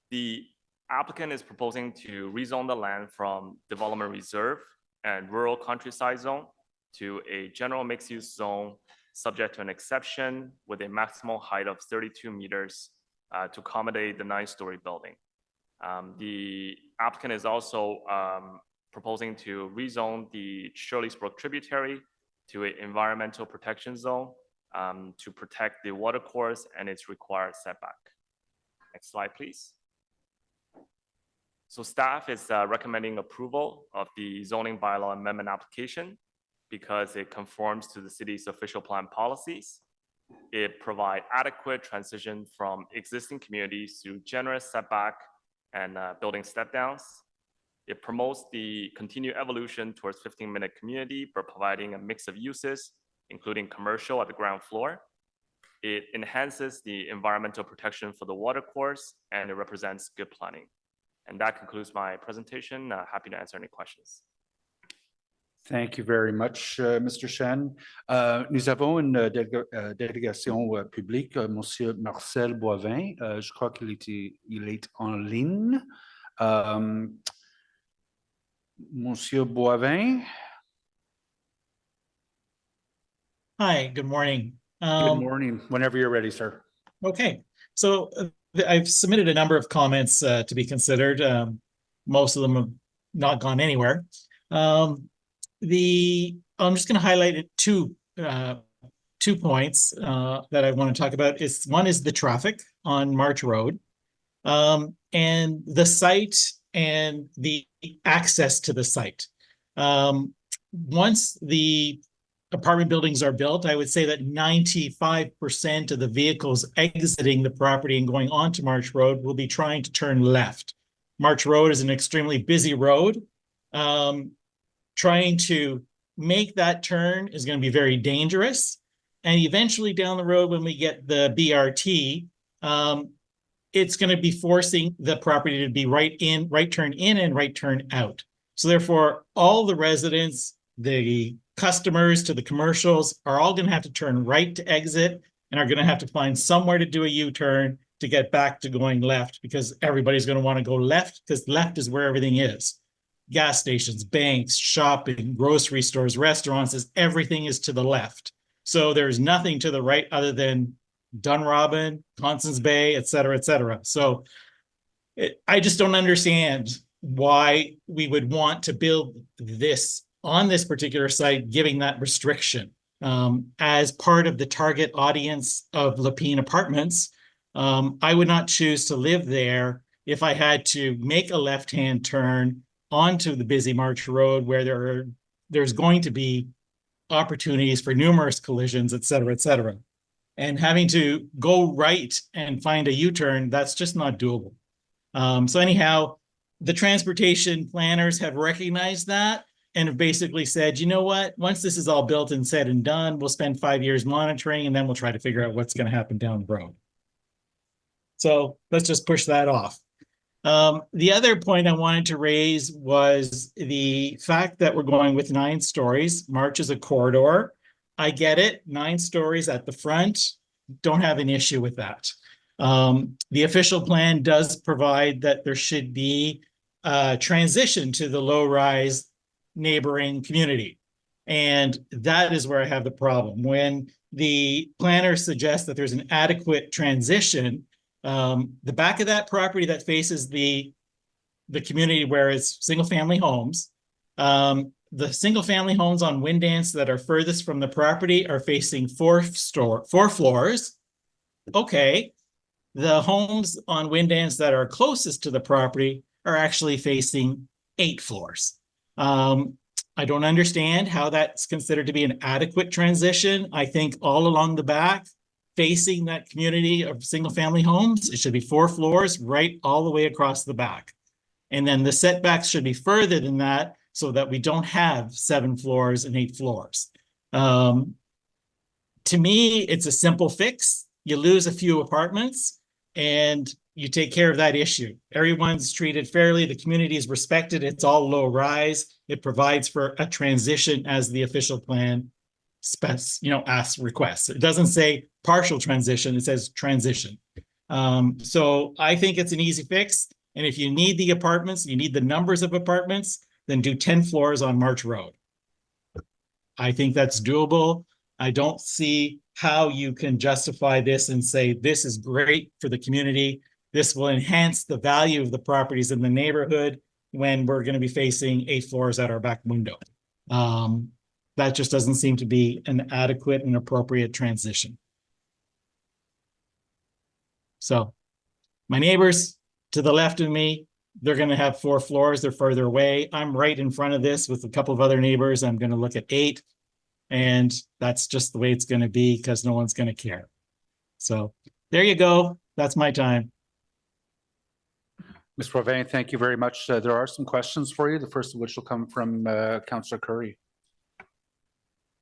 The applicant is proposing to rezone the land from development reserve and rural countryside zone to a general mixed-use zone subject to an exception with a maximum height of 32 meters to accommodate the 9-story building. The applicant is also proposing to rezone the Shirley's Brook tributary to an environmental protection zone to protect the watercourse and its required setback. Next slide, please. So staff is recommending approval of the zoning bylaw amendment application because it conforms to the city's official plan policies. It provides adequate transition from existing communities to generous setback and building step downs. It promotes the continued evolution towards 15-minute community by providing a mix of uses, including commercial at the ground floor. It enhances the environmental protection for the watercourse, and it represents good planning. And that concludes my presentation. Happy to answer any questions. Thank you very much, Mr. Shen. Nous avons une délégation publique, Monsieur Marcel Boivin. Je crois qu'il est en ligne. Monsieur Boivin. Hi, good morning. Good morning. Whenever you're ready, sir. Okay, so I've submitted a number of comments to be considered. Most of them have not gone anywhere. I'm just going to highlight two points that I want to talk about. One is the traffic on March Road, and the site and the access to the site. Once the apartment buildings are built, I would say that 95% of the vehicles exiting the property and going onto March Road will be trying to turn left. March Road is an extremely busy road. Trying to make that turn is going to be very dangerous. And eventually down the road, when we get the BRT, it's going to be forcing the property to be right turn in and right turn out. So therefore, all the residents, the customers to the commercials are all going to have to turn right to exit and are going to have to find somewhere to do a U-turn to get back to going left, because everybody's going to want to go left because left is where everything is. Gas stations, banks, shopping, grocery stores, restaurants, everything is to the left. So there's nothing to the right other than Dunrobin, Constance Bay, et cetera, et cetera. So I just don't understand why we would want to build this on this particular site, giving that restriction. As part of the target audience of Lapine Apartments, I would not choose to live there if I had to make a left-hand turn onto the busy March Road where there's going to be opportunities for numerous collisions, et cetera, et cetera. And having to go right and find a U-turn, that's just not doable. So anyhow, the transportation planners have recognized that and have basically said, you know what, once this is all built and said and done, we'll spend 5 years monitoring and then we'll try to figure out what's going to happen down the road. So let's just push that off. The other point I wanted to raise was the fact that we're going with 9 stories. March is a corridor. I get it, 9 stories at the front, don't have an issue with that. The official plan does provide that there should be a transition to the low-rise neighboring community. And that is where I have the problem. When the planner suggests that there's an adequate transition, the back of that property that faces the community where it's single-family homes, the single-family homes on Windance that are furthest from the property are facing 4 floors. Okay, the homes on Windance that are closest to the property are actually facing 8 floors. I don't understand how that's considered to be an adequate transition. I think all along the back, facing that community of single-family homes, it should be 4 floors right all the way across the back. And then the setbacks should be further than that so that we don't have 7 floors and 8 floors. To me, it's a simple fix. You lose a few apartments and you take care of that issue. Everyone's treated fairly. The community is respected. It's all low rise. It provides for a transition as the official plan requests. It doesn't say partial transition. It says transition. So I think it's an easy fix. And if you need the apartments, you need the numbers of apartments, then do 10 floors on March Road. I think that's doable. I don't see how you can justify this and say, this is great for the community. This will enhance the value of the properties in the neighborhood when we're going to be facing 8 floors at our back window. That just doesn't seem to be an adequate and appropriate transition. So my neighbors to the left of me, they're going to have 4 floors. They're further away. I'm right in front of this with a couple of other neighbors. I'm going to look at 8. And that's just the way it's going to be because no one's going to care. So there you go. That's my time. Ms. Boivin, thank you very much. There are some questions for you, the first of which will come from Councillor Curry.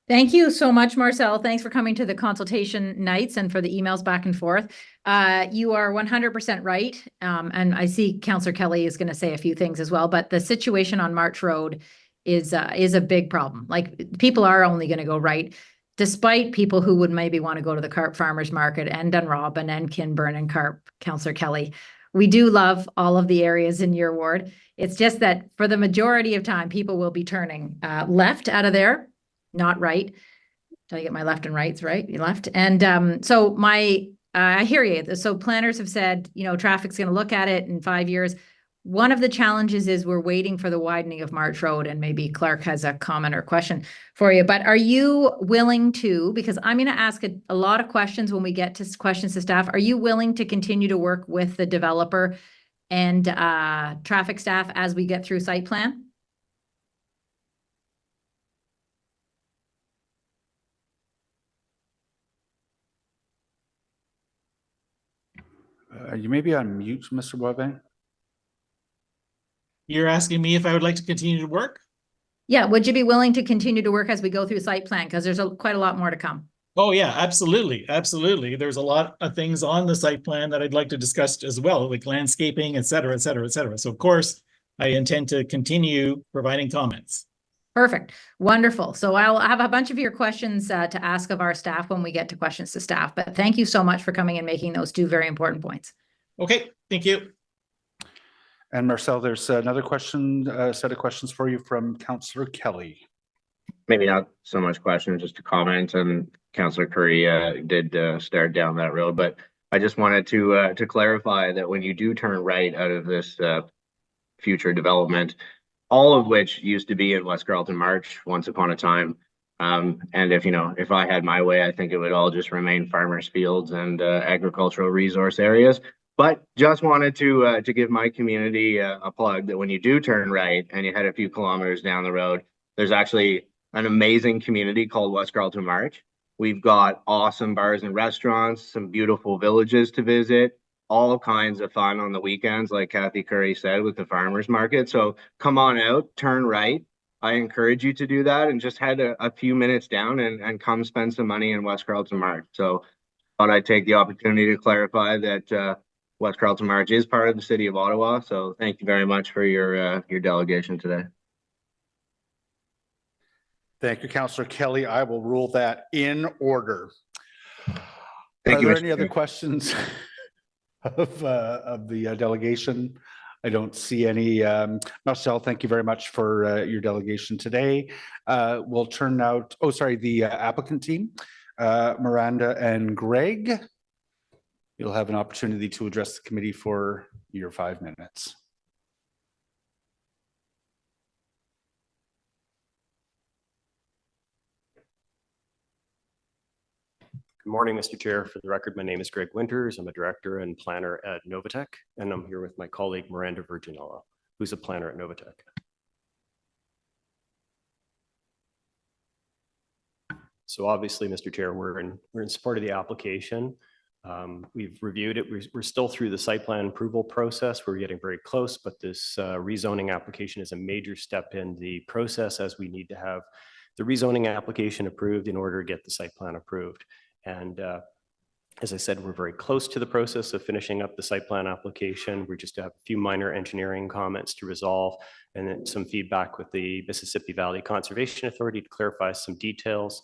Thank you so much, Marcel. Thanks for coming to the consultation nights and for the emails back and forth. You are 100% right. And I see Councillor Kelly is going to say a few things as well, but the situation on March Road is a big problem. Like, people are only going to go right, despite people who would maybe want to go to the Carp Farmers Market and Dunrobin and Kinburn and Carp. Councillor Kelly, we do love all of the areas in your ward. It's just that for the majority of time, people will be turning left out of there, not right. Did I get my left and rights right? You left. And so I hear you. So planners have said, you know, traffic's going to look at it in 5 years. One of the challenges is we're waiting for the widening of March Road, and maybe Clark has a comment or question for you. But are you willing to, because I'm going to ask a lot of questions when we get to questions to staff, are you willing to continue to work with the developer and traffic staff as we get through site plan? You may be on mute, Mr. Boivin. You're asking me if I would like to continue to work? Yeah, would you be willing to continue to work as we go through site plan? Because there's quite a lot more to come. Oh yeah, absolutely. Absolutely. There's a lot of things on the site plan that I'd like to discuss as well, like landscaping, et cetera, et cetera, et cetera. So of course, I intend to continue providing comments. Perfect. Wonderful. So I'll have a bunch of your questions to ask of our staff when we get to questions to staff. But thank you so much for coming and making those 2 very important points. Okay, thank you. And Marcel, there's another question, set of questions for you from Councillor Kelly. Maybe not so much questions, just a comment. And Councillor Curry did start down that road, but I just wanted to clarify that when you do turn right out of this future development, all of which used to be in West Carleton March once upon a time. And if I had my way, I think it would all just remain farmers' fields and agricultural resource areas. But just wanted to give my community a plug that when you do turn right and you head a few kilometers down the road, there's actually an amazing community called West Carleton March. We've got awesome bars and restaurants, some beautiful villages to visit, all kinds of fun on the weekends, like Kathy Curry said, with the farmers market. So come on out, turn right. I encourage you to do that and just head a few minutes down and come spend some money in West Carleton March. So thought I'd take the opportunity to clarify that West Carleton March is part of the city of Ottawa. So thank you very much for your delegation today. Thank you, Councillor Kelly. I will rule that in order. Thank Are you, there Mr. any other Chair. questions of the delegation? I don't see any. Marcel, thank you very much for your delegation today. We'll turn now, the applicant team, Miranda and Greg. You'll have an opportunity to address the committee for your 5 minutes. Good morning, Mr. Chair. For the record, my name is Greg Winters. I'm a director and planner at Novatech, and I'm here with my colleague Miranda Virginella, who's a planner at Novatech. So obviously, Mr. Chair, we're in support of the application. We've reviewed it. We're still through the site plan approval process. We're getting very close, but this rezoning application is a major step in the process, as we need to have the rezoning application approved in order to get the site plan approved. And as I said, we're very close to the process of finishing up the site plan application. We just have a few minor engineering comments to resolve, and then some feedback with the Mississippi Valley Conservation Authority to clarify some details.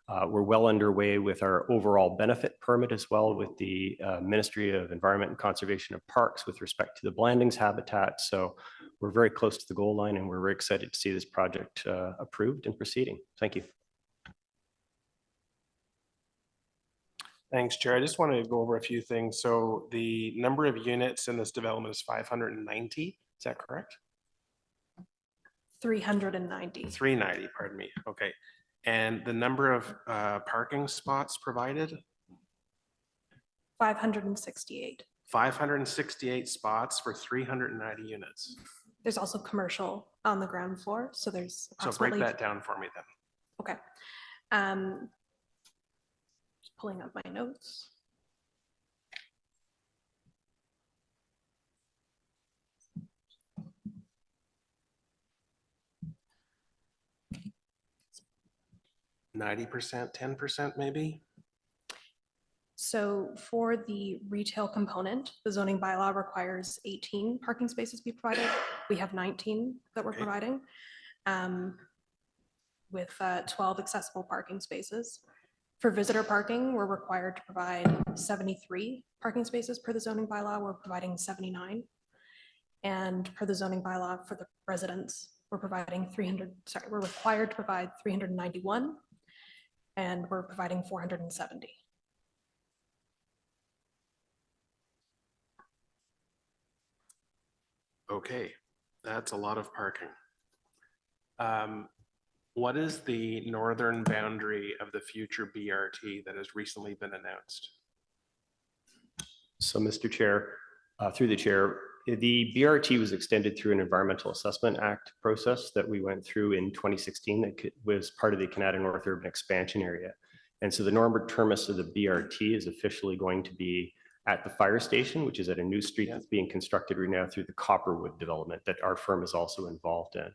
We're well underway with our overall benefit permit as well with the Ministry of Environment and Conservation of Parks with respect to the Blandings habitat. So we're very close to the goal line and we're very excited to see this project approved and proceeding. Thank you. Thanks, Chair. I just want to go over a few things. So the number of units in this development is 590. Is that correct? 390. 390, pardon me. Okay. And the number of parking spots provided? 568. 568 spots for 390 units. There's also commercial on the ground floor. So there's So break approximately. that down for me then. Okay. Just pulling up my notes. %, 10% maybe? So for the retail component, the zoning bylaw requires 18 parking spaces be provided. We have 19 that we're providing with 12 accessible parking spaces. For visitor parking, we're required to provide 73 parking spaces per the zoning bylaw. We're providing 79. And per the zoning bylaw for the residents, we're providing we're required to provide 391 and we're providing 470. Okay, that's a lot of parking. What is the northern boundary of the future BRT that has recently been announced? So, Mr. Chair, through the chair, the BRT was extended through an Environmental Assessment Act process that we went through in 2016 that was part of the Canada North Urban Expansion Area. And so the normal terminus of the BRT is officially going to be at the fire station, which is at a new street that's being constructed right now through the Copperwood development that our firm is also involved in.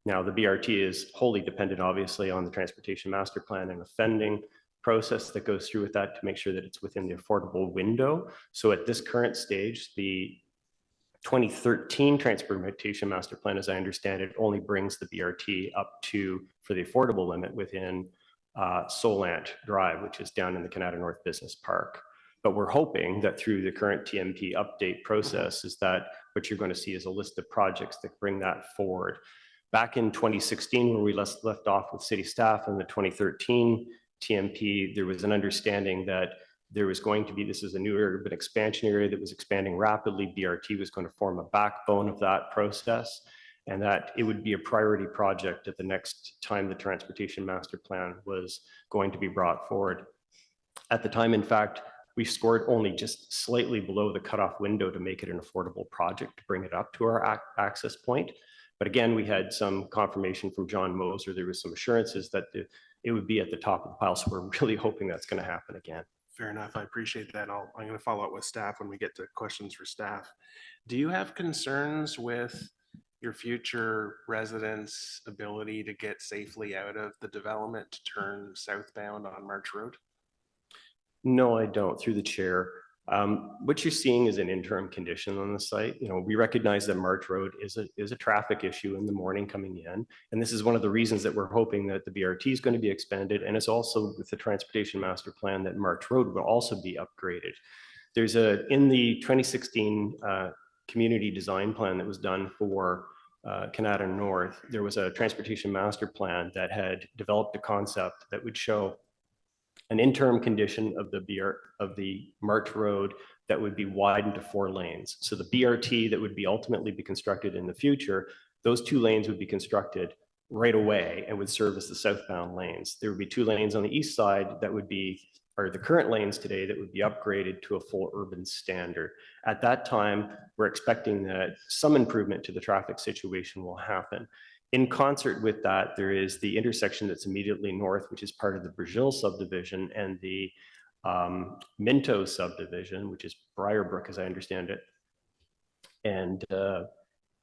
Now, the BRT is wholly dependent, obviously, on the Transportation Master Plan and the funding process that goes through with that to make sure that it's within the affordable window. So at this current stage, the 2013 Transportation Master Plan, as I understand it, only brings the BRT up to, for the affordable limit, within Solant Drive, which is down in the Canada North Business Park. But we're hoping that through the current TMP update process is that what you're going to see is a list of projects that bring that forward. Back in 2016, when we left off with city staff in the 2013 TMP, there was an understanding that there was going to be, this is a new urban expansion area that was expanding rapidly. BRT was going to form a backbone of that process, and that it would be a priority project at the next time the Transportation Master Plan was going to be brought forward. At the time, in fact, we scored only just slightly below the cutoff window to make it an affordable project, to bring it up to our access point. But again, we had some confirmation from John Moser. There was some assurances that it would be at the top of the pile. So we're really hoping that's going to happen again. Fair enough. I appreciate that. I'm going to follow up with staff when we get to questions for staff. Do you have concerns with your future residents' ability to get safely out of the development to turn southbound on March Road? No, I don't, through the chair. What you're seeing is an interim condition on the site. You know, we recognize that March Road is a traffic issue in the morning coming in. And this is one of the reasons that we're hoping that the BRT is going to be expanded. And it's also with the Transportation Master Plan that March Road will also be upgraded. There's in the 2016 community design plan that was done for Canada North, there was a Transportation Master Plan that had developed a concept that would show an interim condition of the March Road that would be widened to 4 lanes. So the BRT that would be ultimately be constructed in the future, those 2 lanes would be constructed right away and would serve as the southbound lanes. There would be 2 lanes on the east side that would be, or the current lanes today, that would be upgraded to a full urban standard. At that time, we're expecting that some improvement to the traffic situation will happen. In concert with that, there is the intersection that's immediately north, which is part of the Brazil subdivision, and the Minto subdivision, which is Briarbrook, as I understand it. And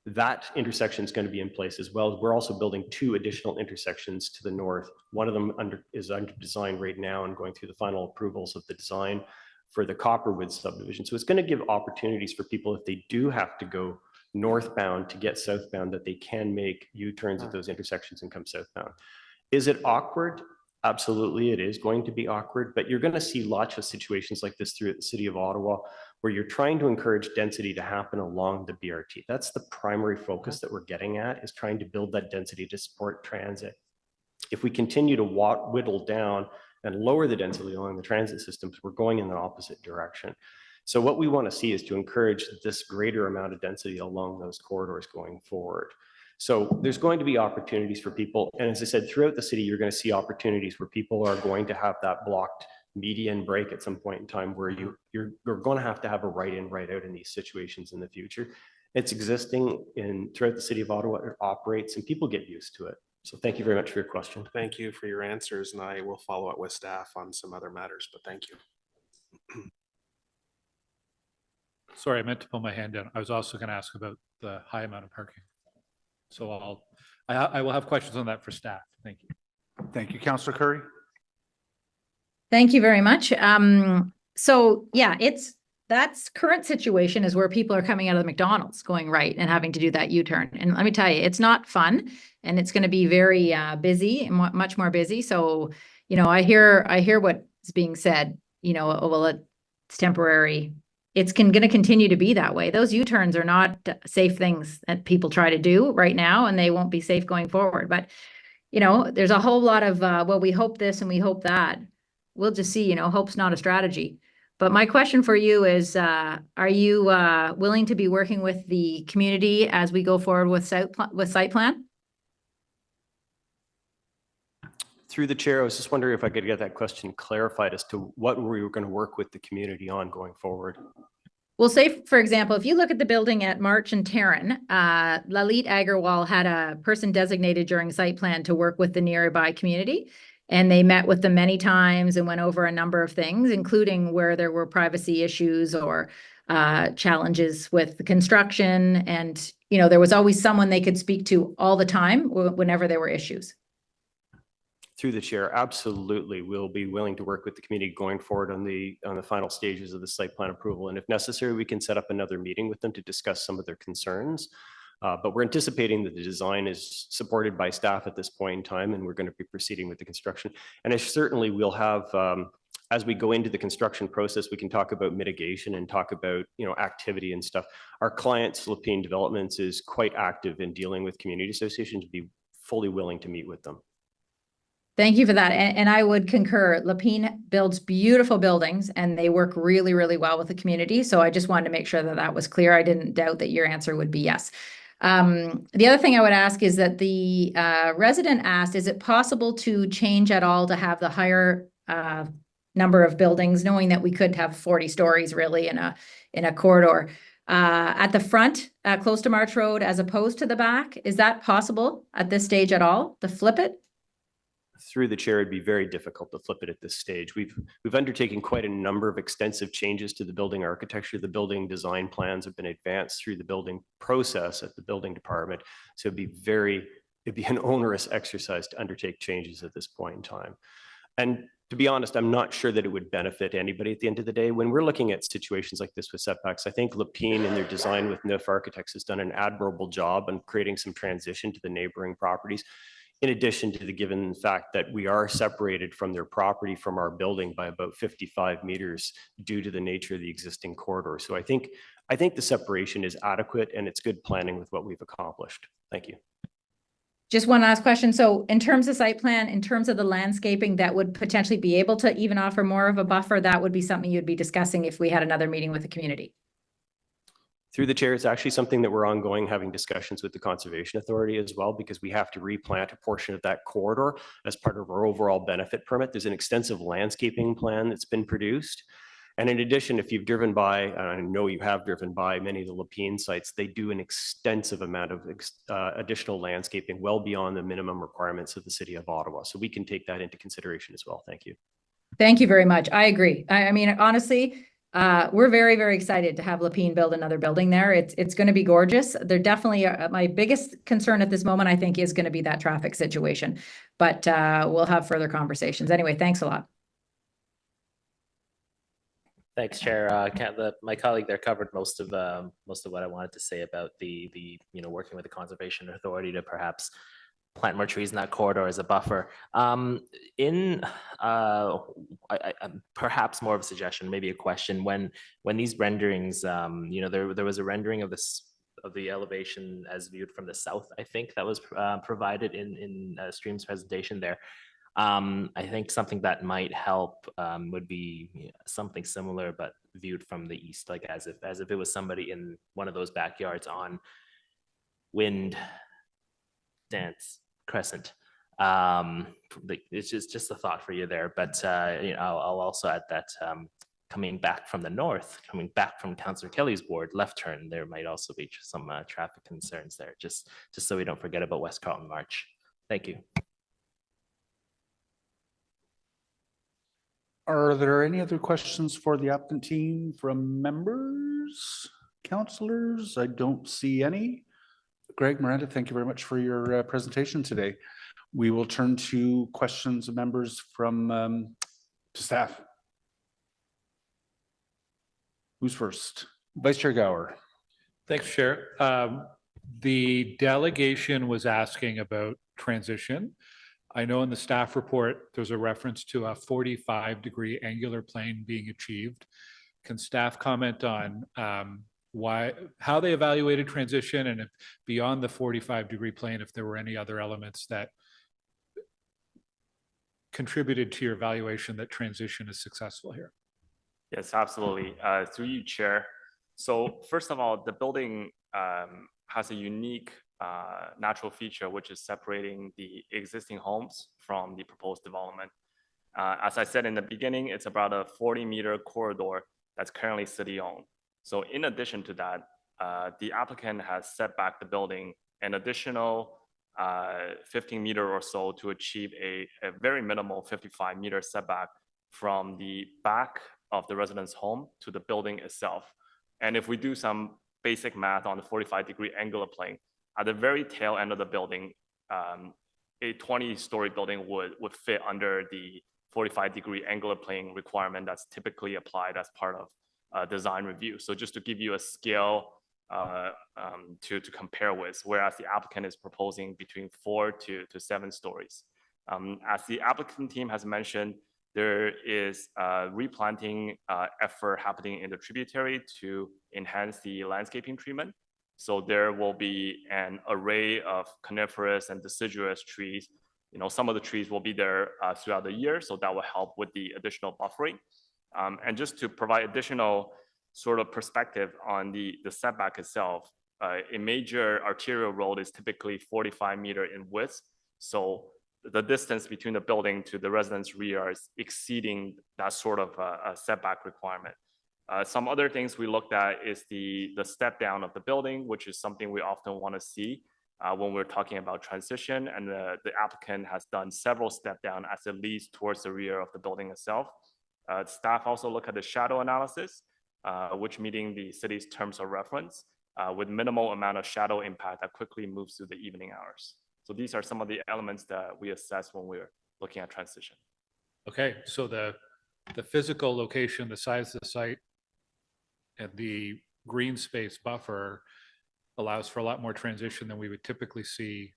that intersection is going to be in place as well. We're also building 2 additional intersections to the north. One of them is under design right now and going through the final approvals of the design for the Copperwood subdivision. So it's going to give opportunities for people if they do have to go northbound to get southbound, that they can make U-turns at those intersections and come southbound. Is it awkward? Absolutely, it is going to be awkward, but you're going to see lots of situations like this throughout the city of Ottawa where you're trying to encourage density to happen along the BRT. That's the primary focus that we're getting at, is trying to build that density to support transit. If we continue to whittle down and lower the density along the transit systems, we're going in the opposite direction. So what we want to see is to encourage this greater amount of density along those corridors going forward. So there's going to be opportunities for people. And as I said, throughout the city, you're going to see opportunities where people are going to have that blocked median break at some point in time where you're going to have a right in, right out in these situations in the future. It's existing throughout the city of Ottawa. It operates and people get used to it. So thank you very much for your question. Thank you for your answers, and I will follow up with staff on some other matters, but thank you. Sorry, I meant to put my hand down. I was also going to ask about the high amount of parking. So I will have questions on that for staff. Thank you. Thank you, Councillor Curry. Thank you very much. So yeah, that's current situation is where people are coming out of the McDonald's going right and having to do that U-turn. And let me tell you, it's not fun, and it's going to be very busy and much more busy. So, you know, I hear what's being said, you know, oh, well, it's temporary. It's going to continue to be that way. Those U-turns are not safe things that people try to do right now, and they won't be safe going forward. But, you know, there's a whole lot of, well, we hope this and we hope that. We'll just see, you know, hope's not a strategy. But my question for you is, are you willing to be working with the community as we go forward with site plan? Through the chair, I was just wondering if I could get that question clarified as to what we were going to work with the community on going forward. Well, say, for example, if you look at the building at March and Tarrant, Lalit Agarwal had a person designated during site plan to work with the nearby community. And they met with them many times and went over a number of things, including where there were privacy issues or challenges with the construction. And, you know, there was always someone they could speak to all the time whenever there were issues. Through the chair, absolutely. We'll be willing to work with the community going forward on the final stages of the site plan approval. And if necessary, we can set up another meeting with them to discuss some of their concerns. But we're anticipating that the design is supported by staff at this point in time, and we're going to be proceeding with the construction. And certainly we'll have, as we go into the construction process, we can talk about mitigation and talk about, you know, activity and stuff. Our client, Lapine Developments, is quite active in dealing with community associations, to be fully willing to meet with them. Thank you for that. And I would concur. Lapine builds beautiful buildings and they work really, really well with the community. So I just wanted to make sure that that was clear. I didn't doubt that your answer would be yes. The other thing I would ask is that the resident asked, is it possible to change at all to have the higher number of buildings, knowing that we could have 40 stories really in a corridor at the front, close to March Road, as opposed to the back? Is that possible at this stage at all, to flip it? Through the chair, it'd be very difficult to flip it at this stage. We've undertaken quite a number of extensive changes to the building architecture. The building design plans have been advanced through the building process at the building department. So it'd be an onerous exercise to undertake changes at this point in time. And to be honest, I'm not sure that it would benefit anybody at the end of the day. When we're looking at situations like this with setbacks, I think Lapine in their design with Neuf Architects has done an admirable job on creating some transition to the neighboring properties. In addition to the given fact that we are separated from their property from our building by about 55 meters due to the nature of the existing corridor. So I think the separation is adequate and it's good planning with what we've accomplished. Thank you. Just one last question. So in terms of site plan, in terms of the landscaping that would potentially be able to even offer more of a buffer, that would be something you'd be discussing if we had another meeting with the community. Through the chair, it's actually something that we're ongoing having discussions with the Conservation Authority as well, because we have to replant a portion of that corridor as part of our overall benefit permit. There's an extensive landscaping plan that's been produced. And in addition, if you've driven by, and I know you have driven by many of the Lapine sites, they do an extensive amount of additional landscaping well beyond the minimum requirements of the City of Ottawa. So we can take that into consideration as well. Thank you. Thank you very much. I agree. I mean, honestly, we're very, very excited to have Lapine build another building there. It's going to be gorgeous. They're definitely my biggest concern at this moment, I think, is going to be that traffic situation. But we'll have further conversations. Anyway, thanks a lot. Thanks, Chair. My colleague there covered most of what I wanted to say about the working with the Conservation Authority to perhaps plant more trees in that corridor as a buffer. Perhaps more of a suggestion, maybe a question. When these renderings, there was a rendering of the elevation as viewed from the south, I think, that was provided in Stream's presentation there. I think something that might help would be something similar, but viewed from the east, like as if it was somebody in one of those backyards on Wind Dance Crescent. It's just a thought for you there. But I'll also add that coming back from the north, coming back from Councillor Kelly's ward, left turn, there might also be some traffic concerns there. Just so we don't forget about West Carlton March. Thank you. Are there any other questions for the applicant team from members, councillors? I don't see any. Greg, Miranda, thank you very much for your presentation today. We will turn to questions of members from staff. Who's first? Vice Chair Gower. Thanks, Chair. The delegation was asking about transition. I know in the staff report, there's a reference to a 45-degree angular plane being achieved. Can staff comment on how they evaluated transition, and if beyond the 45-degree plane, if there were any other elements that contributed to your evaluation that transition is successful here? Yes, absolutely. Through you, Chair. So first of all, the building has a unique natural feature, which is separating the existing homes from the proposed development. As I said in the beginning, it's about a 40-meter corridor that's currently city-owned. So in addition to that, the applicant has set back the building an additional 15-meter or so to achieve a very minimal 55-meter setback from the back of the resident's home to the building itself. And if we do some basic math on the 45-degree angular plane, at the very tail end of the building, a 20-story building would fit under the 45-degree angular plane requirement that's typically applied as part of design review. So just to give you a scale to compare with, whereas the applicant is proposing between 4 to 7 stories. As the applicant team has mentioned, there is a replanting effort happening in the tributary to enhance the landscaping treatment. So there will be an array of coniferous and deciduous trees. Some of the trees will be there throughout the year, so that will help with the additional buffering. And just to provide additional sort of perspective on the setback itself, a major arterial road is typically 45 meters in width. So the distance between the building to the residence rear is exceeding that sort of a setback requirement. Some other things we looked at is the step down of the building, which is something we often want to see when we're talking about transition. And the applicant has done several step down as it leads towards the rear of the building itself. Staff also look at the shadow analysis, which meeting the city's terms of reference with minimal amount of shadow impact that quickly moves through the evening hours. So these are some of the elements that we assess when we're looking at transition. Okay, so the physical location, the size of the site, and the green space buffer allows for a lot more transition than we would typically see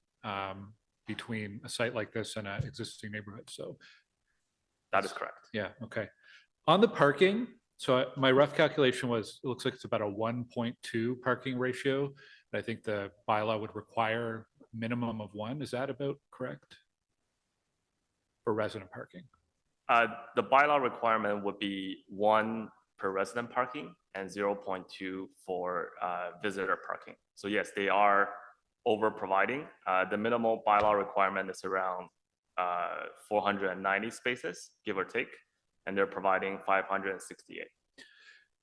between a site like this and an existing neighborhood. So that is correct. Yeah, okay. On the parking, so my rough calculation was, it looks like it's about a 1.2 parking ratio, but I think the bylaw would require a minimum of 1. Is that about correct? For resident parking? The bylaw requirement would be 1 per resident parking and 0.2 for visitor parking. So yes, they are over providing. The minimal bylaw requirement is around 490 spaces, give or take, and they're providing 568.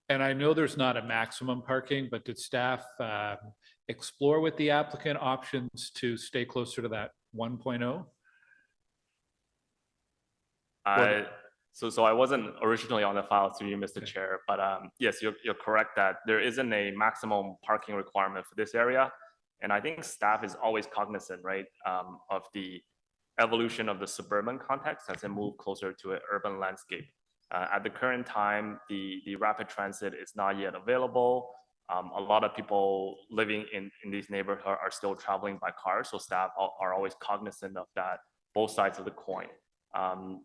And I know there's not a maximum parking, but did staff explore with the applicant options to stay closer to that 1.0? So I wasn't originally on the file through you, Mr. Chair, but yes, you're correct that there isn't a maximum parking requirement for this area. And I think staff is always cognizant, right, of the evolution of the suburban context as it moves closer to an urban landscape. At the current time, the rapid transit is not yet available. A lot of people living in these neighborhoods are still traveling by car, so staff are always cognizant of that, both sides of the coin.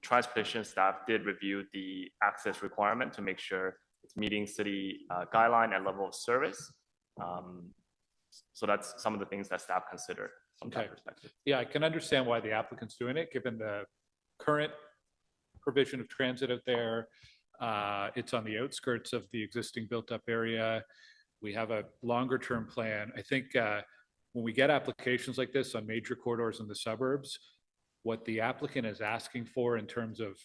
Transportation staff did review the access requirement to make sure it's meeting city guideline and level of service. So that's some of the things that staff consider from that perspective. Yeah, I can understand why the applicant's doing it, given the current provision of transit out there. It's on the outskirts of the existing built-up area. We have a longer-term plan. I think when we get applications like this on major corridors in the suburbs, what the applicant is asking for in terms of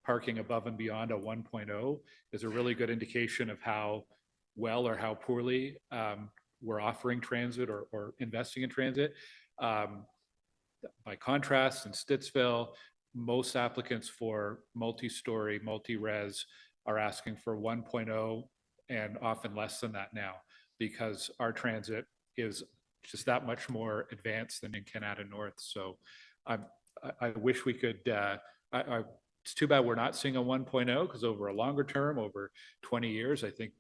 parking above and beyond a 1.0 is a really good indication of how well or how poorly we're offering transit or investing in transit. By contrast, in Stittsville, most applicants for multi-story, multi-res are asking for 1.0 and often less than that now, because our transit is just that much more advanced than in Canada North. So I wish we could, it's too bad we're not seeing a 1.0, because over a longer term, over 20 years, I think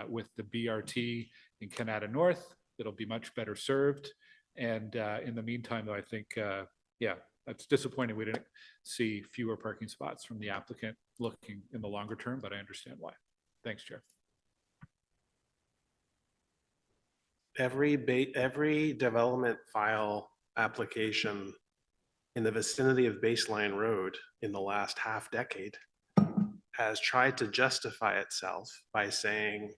with the BRT in Canada North, it'll be much better served. And in the meantime, though, I think, yeah, it's disappointing we didn't see fewer parking spots from the applicant looking in the longer term, but I understand why. Thanks, Chair. Every development file application in the vicinity of Baseline Road in the last half decade has tried to justify itself by saying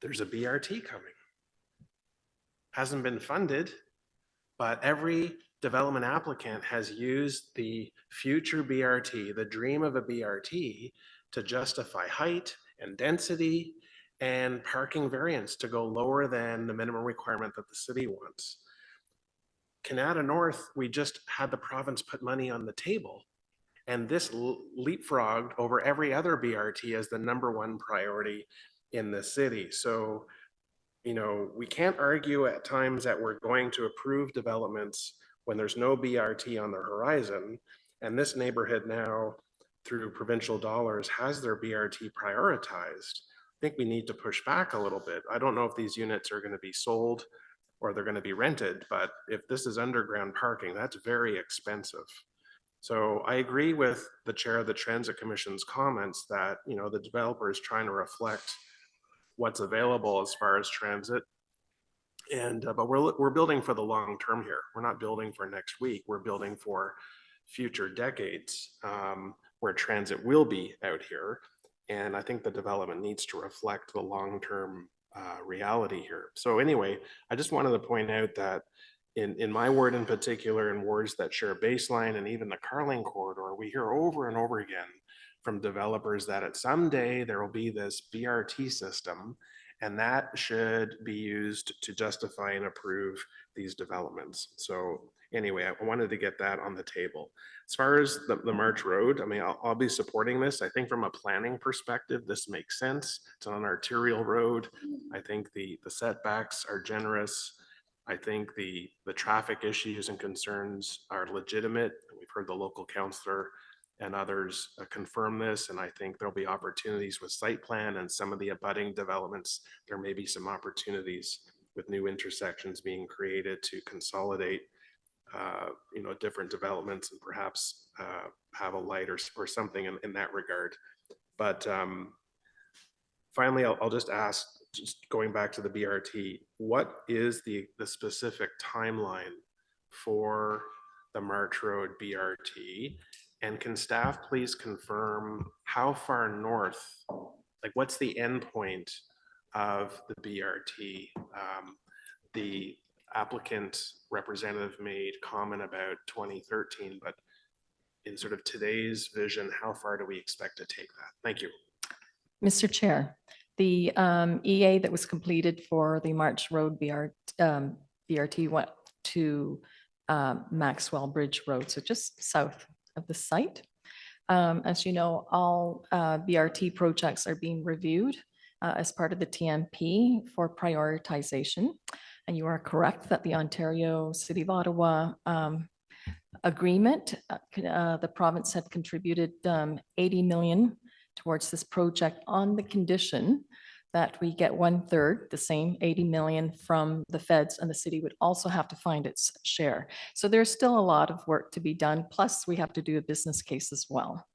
there's a BRT coming. Hasn't been funded, but every development applicant has used the future BRT, the dream of a BRT, to justify height and density and parking variance to go lower than the minimum requirement that the city wants. Canada North, we just had the province put money on the table, and this leapfrogged over every other BRT as the #1 priority in the city. So, you know, we can't argue at times that we're going to approve developments when there's no BRT on the horizon. And this neighborhood now, through provincial dollars, has their BRT prioritized. I think we need to push back a little bit. I don't know if these units are going to be sold or they're going to be rented, but if this is underground parking, that's very expensive. So I agree with the chair of the Transit Commission's comments that, you know, the developer is trying to reflect what's available as far as transit. And but we're building for the long term here. We're not building for next week. We're building for future decades where transit will be out here. And I think the development needs to reflect the long-term reality here. So anyway, I just wanted to point out that in my ward in particular, in wards that share Baseline and even the Carling corridor, we hear over and over again from developers that at someday there will be this BRT system, and that should be used to justify and approve these developments. So anyway, I wanted to get that on the table. As far as the March Road, I mean, I'll be supporting this. I think from a planning perspective, this makes sense. It's on an arterial road. I think the setbacks are generous. I think the traffic issues and concerns are legitimate. We've heard the local councillor and others confirm this, and I think there'll be opportunities with site plan and some of the abutting developments. There may be some opportunities with new intersections being created to consolidate you know, different developments and perhaps have a light or something in that regard. But finally, I'll just ask, just going back to the BRT, what is the specific timeline for the March Road BRT? And can staff please confirm how far north, like what's the end point of the BRT? The applicant representative made comment about 2013, but in sort of today's vision, how far do we expect to take that? Thank you. Mr. Chair, the EA that was completed for the March Road BRT went to Maxwell Bridge Road, so just south of the site. As you know, all BRT projects are being reviewed as part of the TMP for prioritization. And you are correct that the Ontario City of Ottawa agreement, the province had contributed 80 million towards this project on the condition that we get 1/3, the same 80 million from the feds, and the city would also have to find its share. So there's still a lot of work to be done. Plus we have to do a business case as well.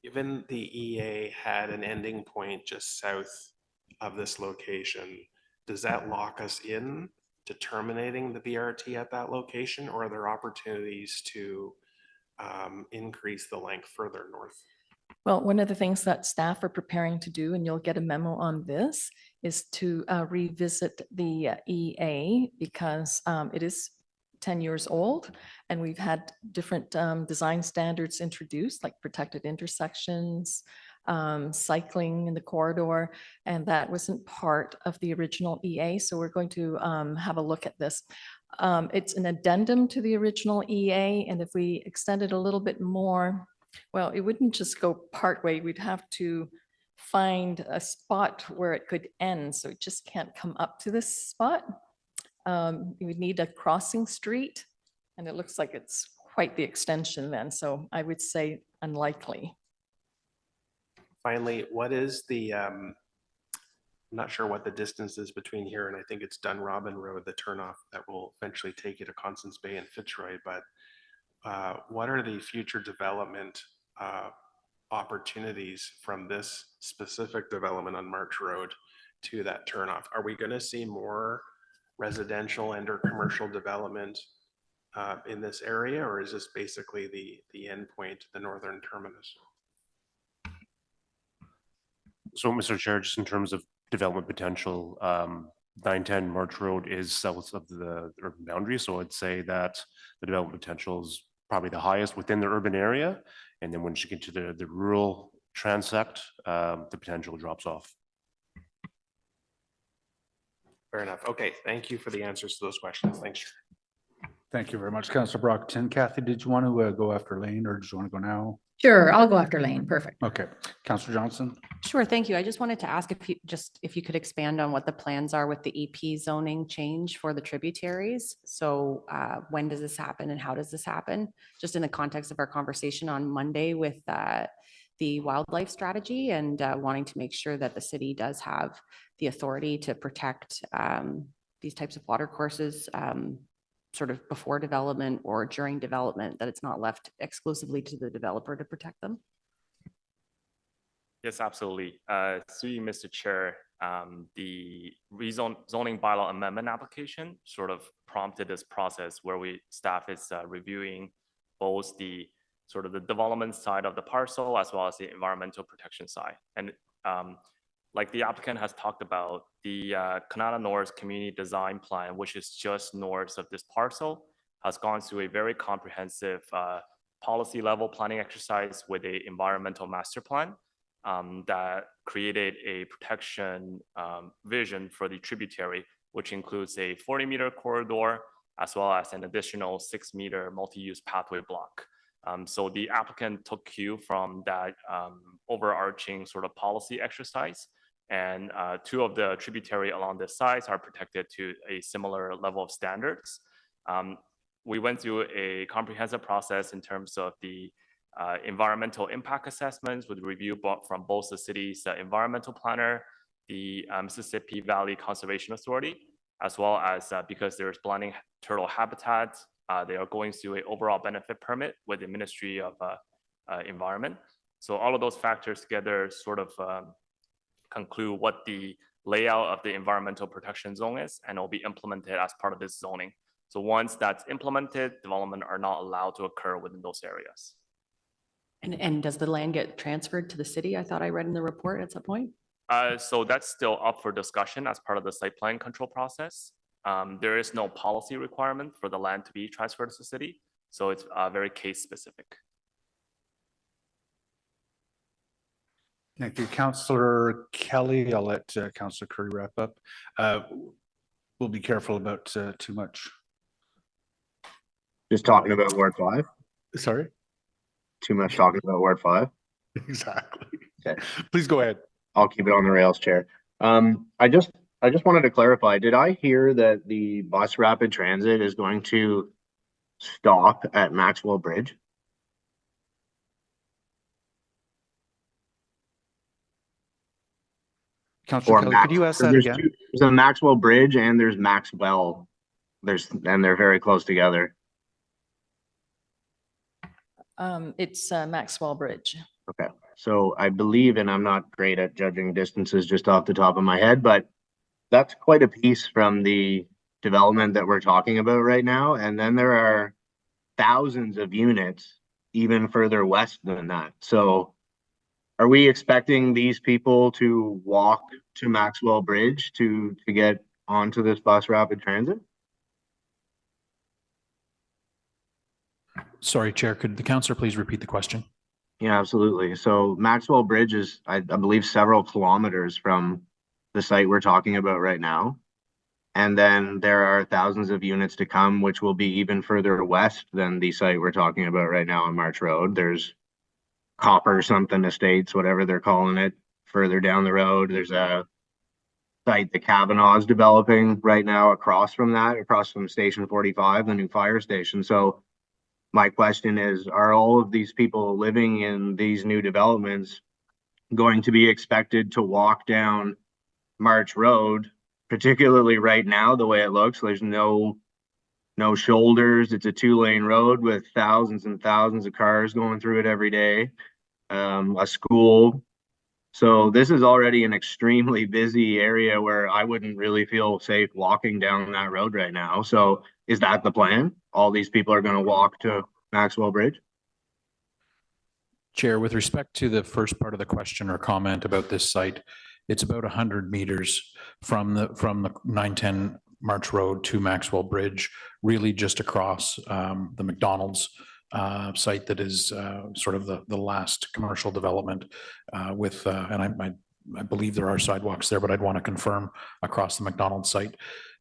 Given the EA had an ending point just south of this location, does that lock us in to terminating the BRT at that location, or are there opportunities to increase the length further north? Well, one of the things that staff are preparing to do, and you'll get a memo on this, is to revisit the EA because it is 10 years old and we've had different design standards introduced, like protected intersections, cycling in the corridor, and that wasn't part of the original EA. So we're going to have a look at this. It's an addendum to the original EA, and if we extend it a little bit more, well, it wouldn't just go partway. We'd have to find a spot where it could end. So it just can't come up to this spot. You would need a crossing street, and it looks like it's quite the extension then. So I would say unlikely. Finally, what is the, I'm not sure what the distance is between here and I think it's Dunrobin Road, the turnoff that will eventually take you to Constance Bay and Fitzroy, but what are the future development opportunities from this specific development on March Road to that turnoff? Are we going to see more residential and or commercial development in this area, or is this basically the end point, the northern terminus? So, Mr. Chair, just in terms of development potential, 910 March Road is south of the urban boundary. So I'd say that the development potential is probably the highest within the urban area. And then once you get to the rural transect, the potential drops off. Fair enough. Okay, thank you for the answers to those questions. Thanks. Thank you very much, Councillor Brockton. Kathy, did you want to go after Lane, or did you want to go now? Sure, I'll go after Lane. Perfect. Okay, Councillor Johnson. Sure, thank you. I just wanted to ask if you could expand on what the plans are with the EP zoning change for the tributaries. So when does this happen and how does this happen? Just in the context of our conversation on Monday with the wildlife strategy and wanting to make sure that the city does have the authority to protect these types of water courses sort of before development or during development, that it's not left exclusively to the developer to protect them? Yes, absolutely. Through you, Mr. Chair, the zoning bylaw amendment application sort of prompted this process where staff is reviewing both the sort of the development side of the parcel as well as the environmental protection side. And like the applicant has talked about, the Kanata North Community Design Plan, which is just north of this parcel, has gone through a very comprehensive policy level planning exercise with an environmental master plan that created a protection vision for the tributary, which includes a 40-meter corridor as well as an additional 6-meter multi-use pathway block. So the applicant took cue from that overarching sort of policy exercise, and 2 of the tributary along the sides are protected to a similar level of standards. We went through a comprehensive process in terms of the environmental impact assessments with review from both the city's environmental planner, the Mississippi Valley Conservation Authority, as well as because there's blending turtle habitat, they are going through an overall benefit permit with the Ministry of Environment. So all of those factors together sort of conclude what the layout of the environmental protection zone is, and it will be implemented as part of this zoning. So once that's implemented, development are not allowed to occur within those areas. And does the land get transferred to the city? I thought I read in the report at some point. So that's still up for discussion as part of the site plan control process. There is no policy requirement for the land to be transferred to the city, so it's very case specific. Thank you, Councillor Kelly. I'll let Councillor Curry wrap up. We'll be careful about too much. Just talking about Ward 5? Sorry? Too much talking about Ward 5? Exactly. Okay. Please go ahead. I'll keep it on the rails, Chair. I just wanted to clarify, did I hear that the bus rapid transit is going to stop at Maxwell Bridge? Councillor Kelly, could you ask that again? There's a Maxwell Bridge and there's Maxwell. And they're very close together. It's Maxwell Bridge. Okay, so I believe, and I'm not great at judging distances just off the top of my head, but that's quite a piece from the development that we're talking about right now. And then there are thousands of units even further west than that. So are we expecting these people to walk to Maxwell Bridge to get onto this bus rapid transit? Sorry, Chair, could the councillor please repeat the question? Yeah, absolutely. So Maxwell Bridge is, I believe, several kilometers from the site we're talking about right now. And then there are thousands of units to come, which will be even further west than the site we're talking about right now on March Road. There's Copper something Estates, whatever they're calling it, further down the road. There's a site that Kavanaugh is developing right now across from that, across from Station 45, the new fire station. So my question is, are all of these people living in these new developments going to be expected to walk down March Road, particularly right now, the way it looks? There's no shoulders. It's a 2-lane road with thousands and thousands of cars going through it every day. A school. So this is already an extremely busy area where I wouldn't really feel safe walking down that road right now. So is that the plan? All these people are going to walk to Maxwell Bridge? Chair, with respect to the first part of the question or comment about this site, it's about 100 meters from the 910 March Road to Maxwell Bridge, really just across the McDonald's site that is sort of the last commercial development with, and I believe there are sidewalks there, but I'd want to confirm across the McDonald's site.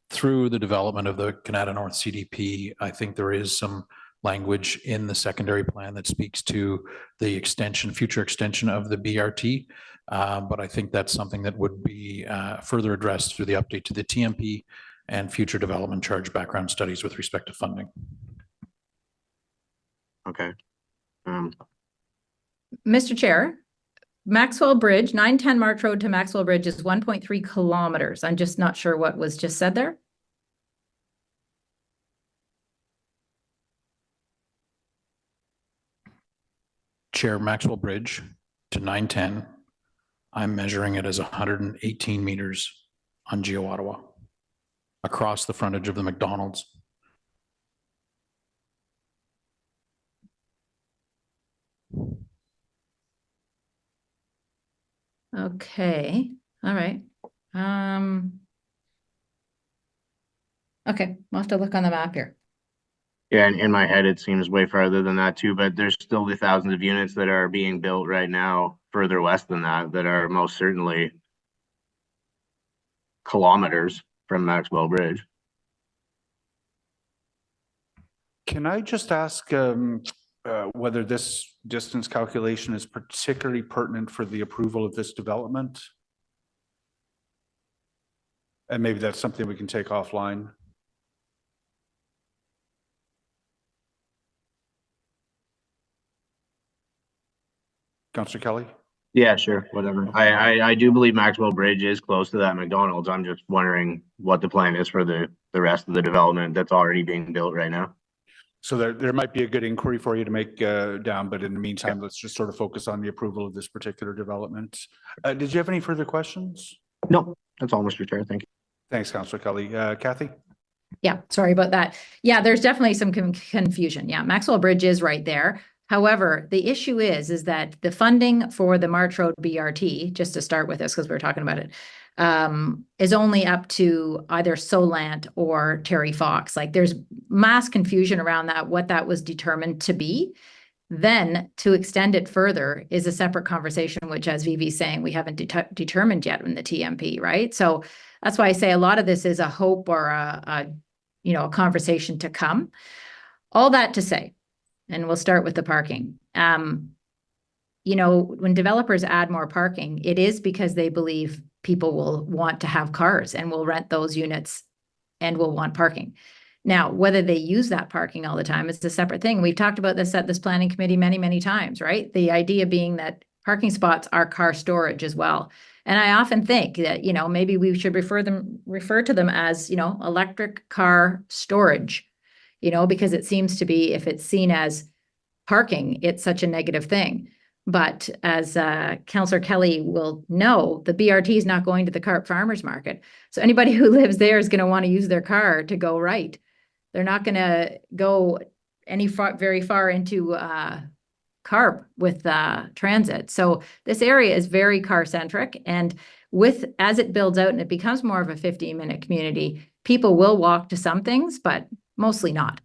Through the development of the Canada North CDP, I think there is some language in the secondary plan that speaks to the future extension of the BRT. But I think that's something that would be further addressed through the update to the TMP and future development charge background studies with respect to funding. Okay. Mr. Chair, Maxwell Bridge, 910 March Road to Maxwell Bridge is 1.3 kilometers. I'm just not sure what was just said there. Chair, Maxwell Bridge to 910, I'm measuring it as 118 meters on Geo-Ottawa across the frontage of the McDonald's. Okay, all right. Okay, we'll have to look on the map here. Yeah, and in my head, it seems way farther than that too, but there's still the thousands of units that are being built right now further west than that are most certainly kilometers from Maxwell Bridge. Can I just ask whether this distance calculation is particularly pertinent for the approval of this development? And maybe that's something we can take offline. Councillor Kelly? Yeah, sure, whatever. I do believe Maxwell Bridge is close to that McDonald's. I'm just wondering what the plan is for the rest of the development that's already being built right now. So there might be a good inquiry for you to make down, but in the meantime, let's just sort of focus on the approval of this particular development. Did you have any further questions? No, that's all, Mr. Chair. Thank you. Thanks, Councillor Kelly. Kathy? Yeah, sorry about that. Yeah, there's definitely some confusion. Yeah, Maxwell Bridge is right there. However, the issue is that the funding for the March Road BRT, just to start with this, because we were talking about it, is only up to either Solant or Terry Fox. Like there's mass confusion around that, what that was determined to be. Then to extend it further is a separate conversation, which as Vivi's saying, we haven't determined yet in the TMP, right? So that's why I say a lot of this is a hope or a conversation to come. All that to say, and we'll start with the parking. When developers add more parking, it is because they believe people will want to have cars and will rent those units and will want parking. Now, whether they use that parking all the time is a separate thing. We've talked about this at this planning committee many, many times, right? The idea being that parking spots are car storage as well. And I often think that, maybe we should refer to them as, electric car storage, because it seems to be, if it's seen as parking, it's such a negative thing. But as Councillor Kelly will know, the BRT is not going to the Carp Farmers Market. So anybody who lives there is going to want to use their car to go right. They're not going to go very far into Carp with transit. So this area is very car centric, and as it builds out and it becomes more of a 15-minute community, people will walk to some things, but mostly not.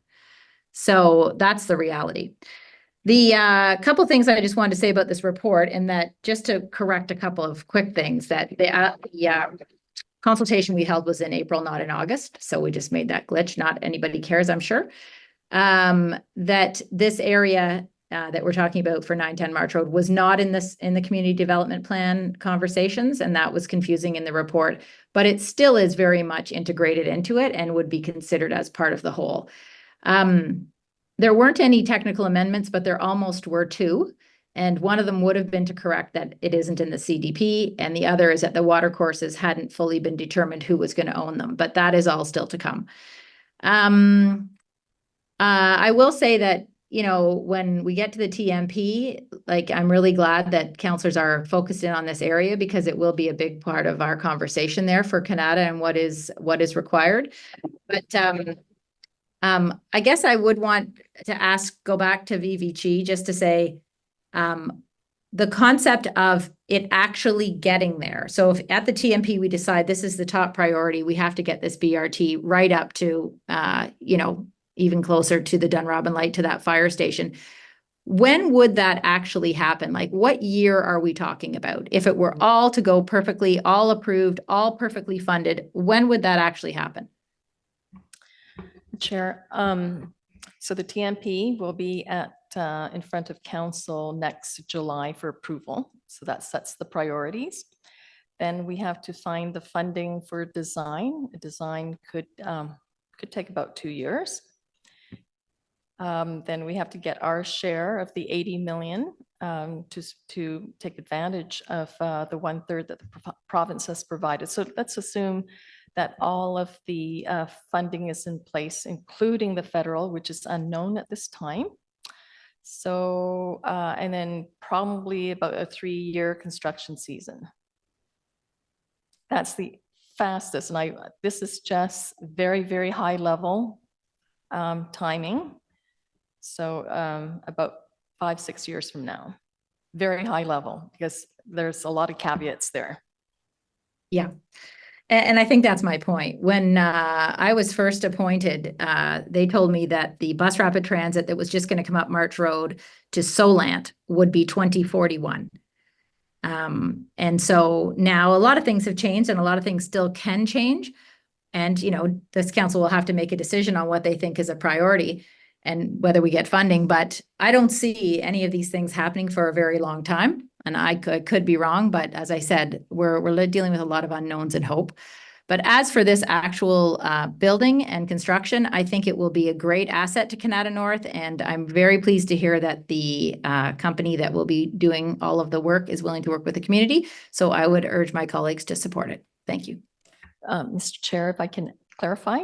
So that's the reality. The couple things I just wanted to say about this report, and that just to correct a couple of quick things, that the consultation we held was in April, not in August. So we just made that glitch. Not anybody cares, I'm sure. That this area that we're talking about for 910 March Road was not in the community development plan conversations, and that was confusing in the report, but it still is very much integrated into it and would be considered as part of the whole. There weren't any technical amendments, but there almost were two. And one of them would have been to correct that it isn't in the CDP. And the other is that the water courses hadn't fully been determined who was going to own them, but that is all still to come. I will say that, when we get to the TMP, I'm really glad that councillors are focused in on this area, because it will be a big part of our conversation there for Canada and what is required. But I guess I would want to go back to VVG just to say, the concept of it actually getting there. So if at the TMP we decide this is the top priority, we have to get this BRT right up to, even closer to the Dunrobin Light, to that fire station. When would that actually happen? What year are we talking about? If it were all to go perfectly, all approved, all perfectly funded, when would that actually happen? Chair, so the TMP will be in front of council next July for approval. So that sets the priorities. Then we have to find the funding for design. A design could take about 2 years. Then we have to get our share of the 80 million to take advantage of the 1/3 that the province has provided. So let's assume that all of the funding is in place, including the federal, which is unknown at this time. So, and then probably about a 3-year construction season. That's the fastest. And this is just very, very high level timing. So about 5-6 years from now, very high level, because there's a lot of caveats there. Yeah. And I think that's my point. When I was first appointed, they told me that the bus rapid transit that was just going to come up March Road to Solant would be 2041. And so now a lot of things have changed, and a lot of things still can change. And, this council will have to make a decision on what they think is a priority and whether we get funding. But I don't see any of these things happening for a very long time. And I could be wrong, but as I said, we're dealing with a lot of unknowns and hope. But as for this actual building and construction, I think it will be a great asset to Canada North. And I'm very pleased to hear that the company that will be doing all of the work is willing to work with the community. So I would urge my colleagues to support it. Thank you. Mr. Chair, if I can clarify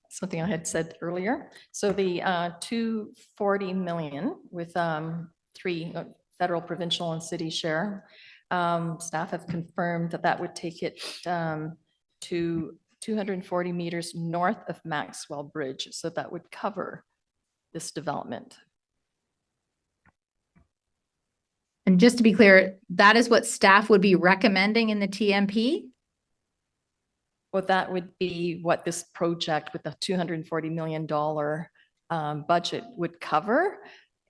something I had said earlier. So the 240 million with 3 federal, provincial, and city share, staff have confirmed that would take it to 240 meters north of Maxwell Bridge. So that would cover this development. And just to be clear, that is what staff would be recommending in the TMP? Well, that would be what this project with the $240 million budget would cover.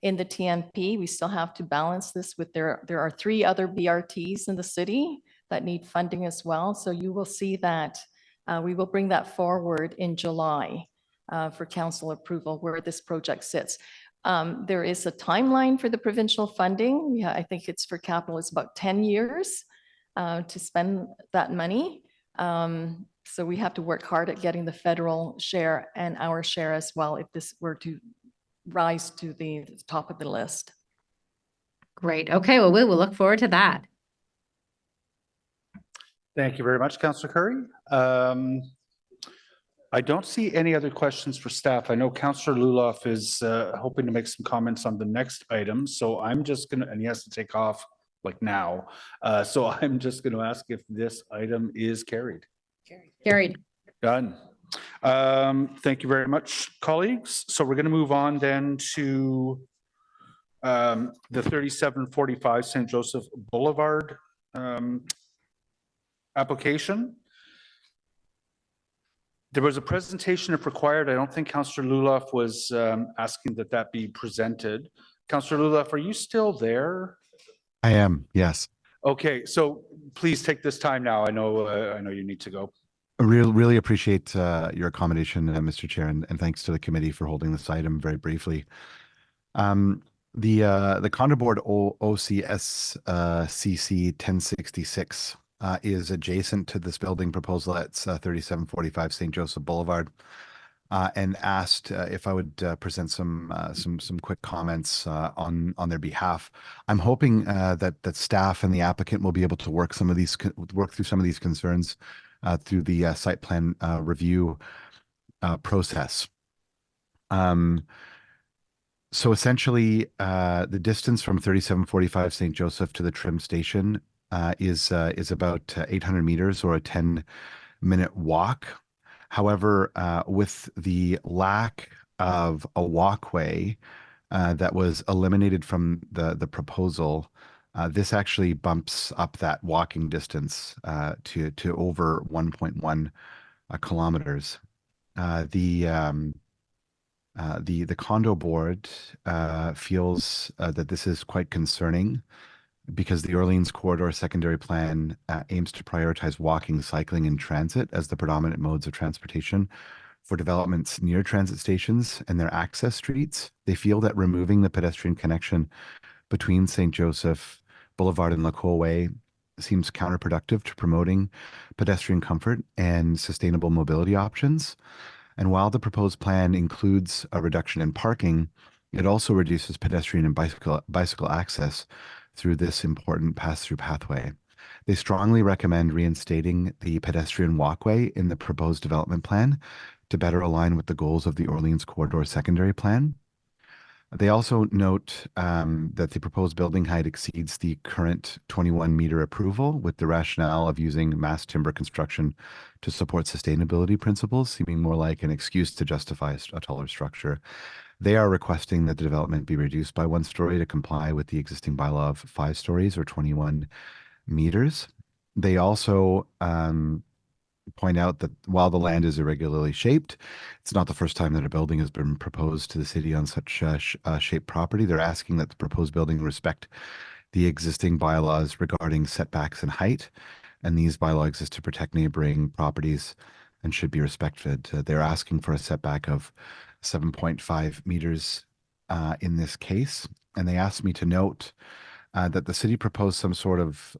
In the TMP, we still have to balance this with there are 3 other BRTs in the city that need funding as well. So you will see that we will bring that forward in July for council approval where this project sits. There is a timeline for the provincial funding. Yeah, I think it's for capital, it's about 10 years to spend that money. So we have to work hard at getting the federal share and our share as well if this were to rise to the top of the list. Great. Okay, well, we will look forward to that. Thank you very much, Councillor Curry. I don't see any other questions for staff. I know Councillor Luloff is hoping to make some comments on the next item, so I'm just gonna, and he has to take off like now. So I'm just gonna ask if this item is carried. Carried. Done. Thank you very much, colleagues. So we're gonna move on then to the 3745 St. Joseph Boulevard application. There was a presentation if required. I don't think Councillor Luloff was asking that that be presented. Councillor Luloff, are you still there? I am, yes. Okay, so please take this time now. I know you need to go. I really appreciate your accommodation, Mr. Chair, and thanks to the committee for holding this item very briefly. The Condo Board OCS CC 1066 is adjacent to this building proposal at 3745 St. Joseph Boulevard, and asked if I would present some quick comments on their behalf. I'm hoping that staff and the applicant will be able to work through some of these concerns through the site plan review process. So essentially, the distance from 3745 St. Joseph to the trim station is about 800 meters or a 10-minute walk. However, with the lack of a walkway that was eliminated from the proposal, this actually bumps up that walking distance to over 1.1 kilometers. The condo board feels that this is quite concerning because the Orleans Corridor Secondary Plan aims to prioritize walking, cycling, and transit as the predominant modes of transportation for developments near transit stations and their access streets. They feel that removing the pedestrian connection between St. Joseph Boulevard and Lacour Way seems counterproductive to promoting pedestrian comfort and sustainable mobility options. And while the proposed plan includes a reduction in parking, it also reduces pedestrian and bicycle access through this important pass-through pathway. They strongly recommend reinstating the pedestrian walkway in the proposed development plan to better align with the goals of the Orleans Corridor Secondary Plan. They also note that the proposed building height exceeds the current 21-meter approval, with the rationale of using mass timber construction to support sustainability principles, seeming more like an excuse to justify a taller structure. They are requesting that the development be reduced by 1 story to comply with the existing bylaw of 5 stories or 21 meters. They also point out that while the land is irregularly shaped, it's not the first time that a building has been proposed to the city on such shaped property. They're asking that the proposed building respect the existing bylaws regarding setbacks and height, and these bylaws exist to protect neighboring properties and should be respected. They're asking for a setback of 7.5 meters in this case, and they asked me to note that the city proposed some sort of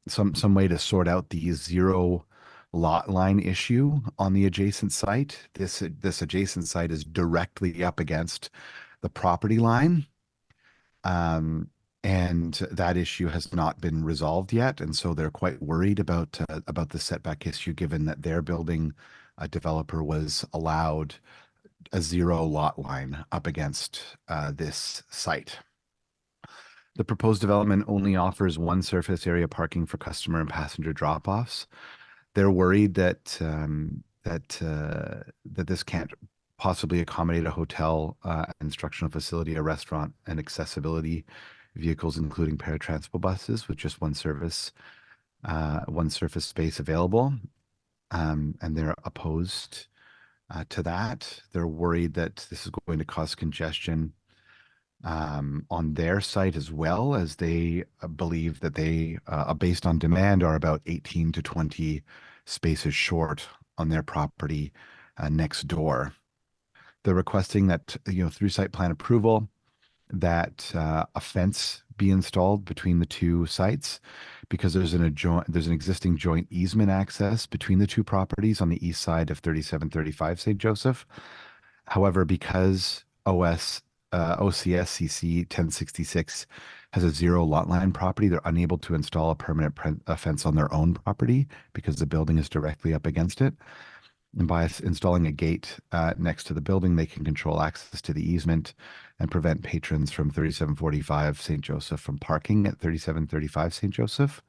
some way to sort out the zero lot line issue on the adjacent site. This adjacent site is directly up against the property line, and that issue has not been resolved yet, and so they're quite worried about the setback issue, given that their building developer was allowed a zero lot line up against this site. The proposed development only offers 1 surface area parking for customer and passenger drop-offs. They're worried that this can't possibly accommodate a hotel, instructional facility, a restaurant, and accessibility vehicles, including paratransport buses, with just 1 surface space available. And they're opposed to that. They're worried that this is going to cause congestion on their site, as well as they believe that they, based on demand, are about 18 to 20 spaces short on their property next door. They're requesting that, through site plan approval, that a fence be installed between the 2 sites, because there's an existing joint easement access between the 2 properties on the east side of 3735 St. Joseph. However, because OS OCS CC 1066 has a 0 lot line property. They're unable to install a permanent fence on their own property because the building is directly up against it. And by installing a gate next to the building, they can control access to the easement and prevent patrons from 3745 St. Joseph from parking at 3735 St. Joseph.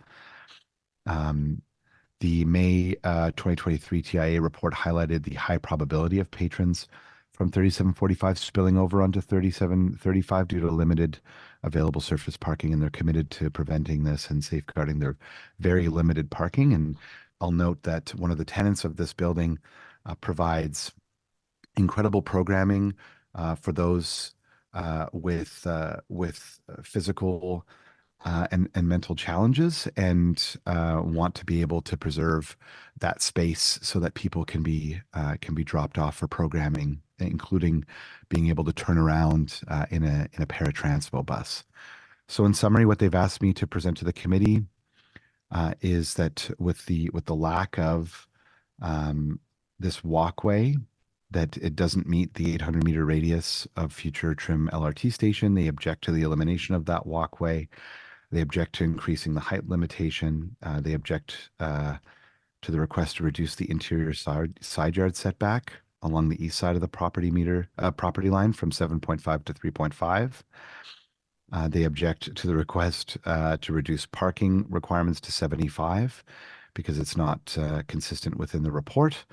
The May 2023 TIA report highlighted the high probability of patrons from 3745 spilling over onto 3735 due to limited available surface parking, and they're committed to preventing this and safeguarding their very limited parking. And I'll note that one of the tenants of this building provides incredible programming for those with physical and mental challenges, and want to be able to preserve that space so that people can be dropped off for programming, including being able to turn around in a paratranspo bus. So in summary, what they've asked me to present to the committee is that with the lack of this walkway, that it doesn't meet the 800-meter radius of future trim LRT station. They object to the elimination of that walkway. They object to increasing the height limitation. They object to the request to reduce the interior side yard setback along the east side of the property line from 7.5 to 3.5. They object to the request to reduce parking requirements to 75 because it's not consistent within the report.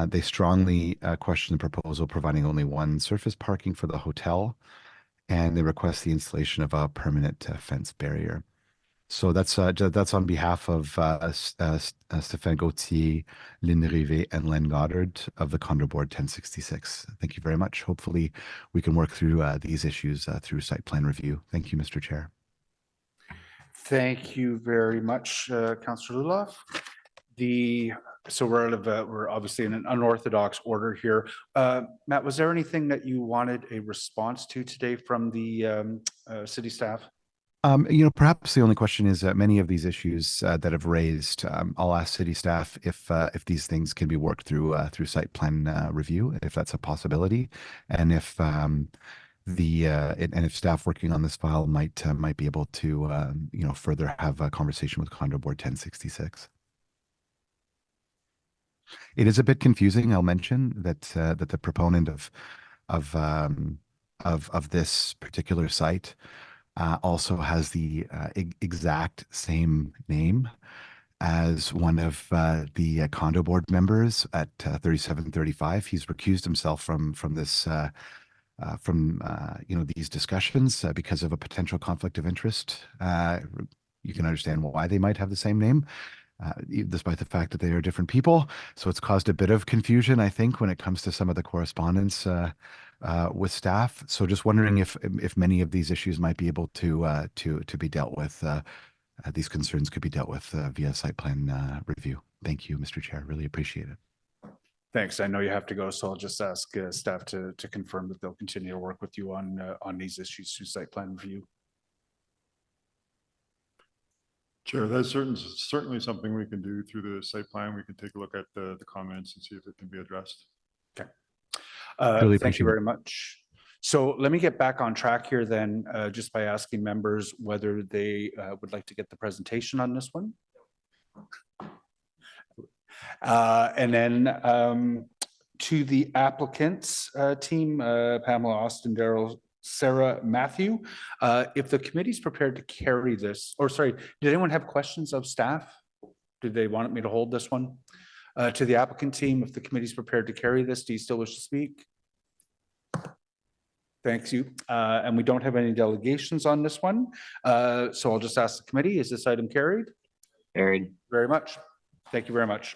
They strongly question the proposal providing only one surface parking for the hotel, and they request the installation of a permanent fence barrier. So that's on behalf of Stéphane Gauthier, Lynn Rivet, and Len Goddard of the Condo Board 1066. Thank you very much. Hopefully we can work through these issues through site plan review. Thank you, Mr. Chair. Thank you very much, Councillor Luloff. So we're obviously in an unorthodox order here. Matt, was there anything that you wanted a response to today from the city staff? Perhaps the only question is many of these issues that have raised. I'll ask city staff if these things can be worked through site plan review, if that's a possibility, and if if staff working on this file might be able to further have a conversation with Condo Board 1066. It is a bit confusing. I'll mention that the proponent of this particular site also has the exact same name as one of the Condo Board members at 3735. He's recused himself from this these discussions because of a potential conflict of interest. You can understand why they might have the same name, despite the fact that they are different people. So it's caused a bit of confusion, I think, when it comes to some of the correspondence with staff. So just wondering if many of these issues might be able to be dealt with. These concerns could be dealt with via site plan review. Thank you, Mr. Chair. Really appreciate it. Thanks. I know you have to go, so I'll just ask staff to confirm that they'll continue to work with you on these issues through site plan review. Sure, that's certainly something we can do through the site plan. We can take a look at the comments and see if it can be addressed. Okay. Really thank you very much. So let me get back on track here then, just by asking members whether they would like to get the presentation on this one. And then to the applicants team, Pamela, Austin, Daryl, Sarah, Matthew, if the committee's prepared to carry this, or sorry, did anyone have questions of staff? Did they want me to hold this one? To the applicant team, if the committee's prepared to carry this, do you still wish to speak? Thanks you. And we don't have any delegations on this one. So I'll just ask the committee, is this item carried? Carried. Very much. Thank you very much.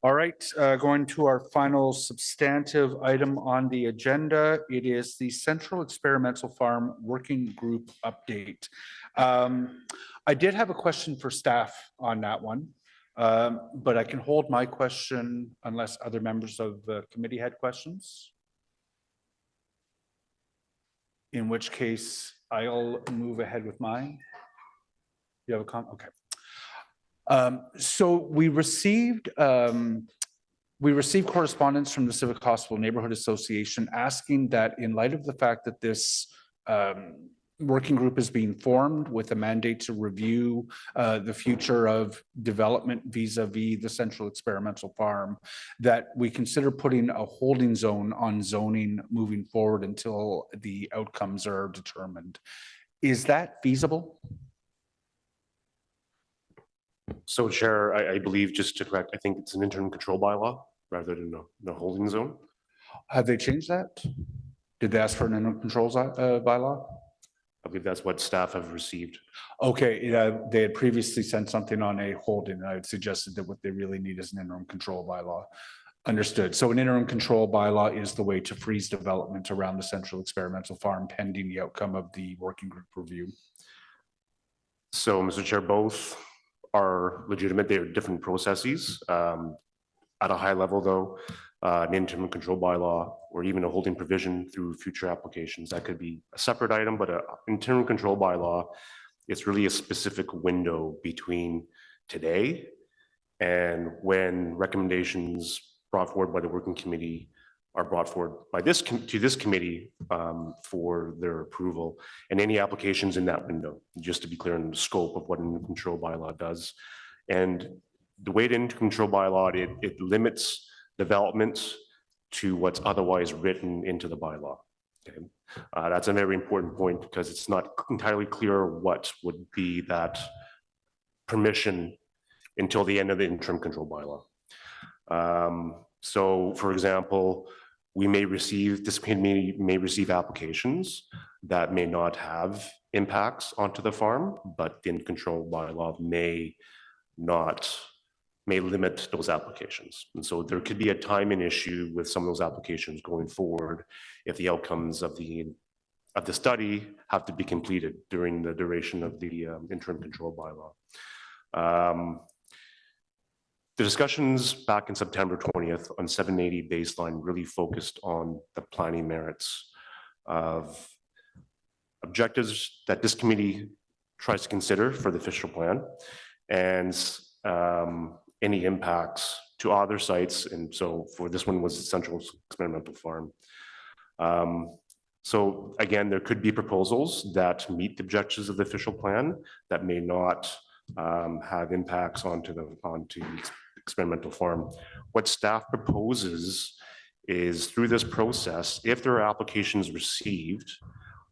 All right, going to our final substantive item on the agenda. It is the Central Experimental Farm Working Group update. I did have a question for staff on that one, but I can hold my question unless other members of the committee had questions. In which case, I'll move ahead with mine. You have a comment? Okay. So we received We received correspondence from the Civic Hospital Neighborhood Association asking that in light of the fact that this working group is being formed with a mandate to review the future of development vis-a-vis the Central Experimental Farm, that we consider putting a holding zone on zoning moving forward until the outcomes are determined. Is that feasible? So Chair, I believe, just to correct, I think it's an interim control bylaw rather than a holding zone. Have they changed that? Did they ask for an interim controls bylaw? I believe that's what staff have received. Okay, yeah, they had previously sent something on a holding, and I had suggested that what they really need is an interim control bylaw. Understood. So an interim control bylaw is the way to freeze development around the Central Experimental Farm pending the outcome of the working group review. So, Mr. Chair, both are legitimate. They are different processes. At a high level, though, an interim control bylaw or even a holding provision through future applications, that could be a separate item, but an interim control bylaw, it's really a specific window between today and when recommendations brought forward by the working committee are brought forward by this committee for their approval, and any applications in that window, just to be clear on the scope of what a control bylaw does. And the way to control bylaw, it limits development to what's otherwise written into the bylaw. Okay. That's a very important point because it's not entirely clear what would be that permission until the end of the interim control bylaw. So, for example, this committee may receive applications that may not have impacts onto the farm, but the control bylaw may limit those applications. And so there could be a timing issue with some of those applications going forward if the outcomes of the study have to be completed during the duration of the interim control bylaw. The discussions back in September 20th on 780 baseline really focused on the planning merits of objectives that this committee tries to consider for the official plan and any impacts to other sites. And so for this one was the Central Experimental Farm. So again, there could be proposals that meet the objectives of the official plan that may not have impacts onto the experimental farm. What staff proposes is through this process, if there are applications received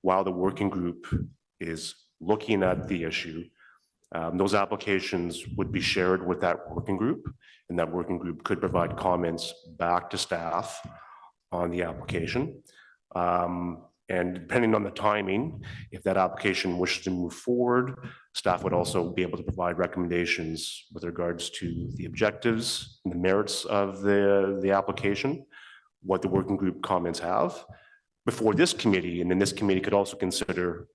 while the working group is looking at the issue, those applications would be shared with that working group, and that working group could provide comments back to staff on the application. And depending on the timing, if that application wishes to move forward, staff would also be able to provide recommendations with regards to the objectives and the merits of the application, what the working group comments have before this committee, and then this committee could also consider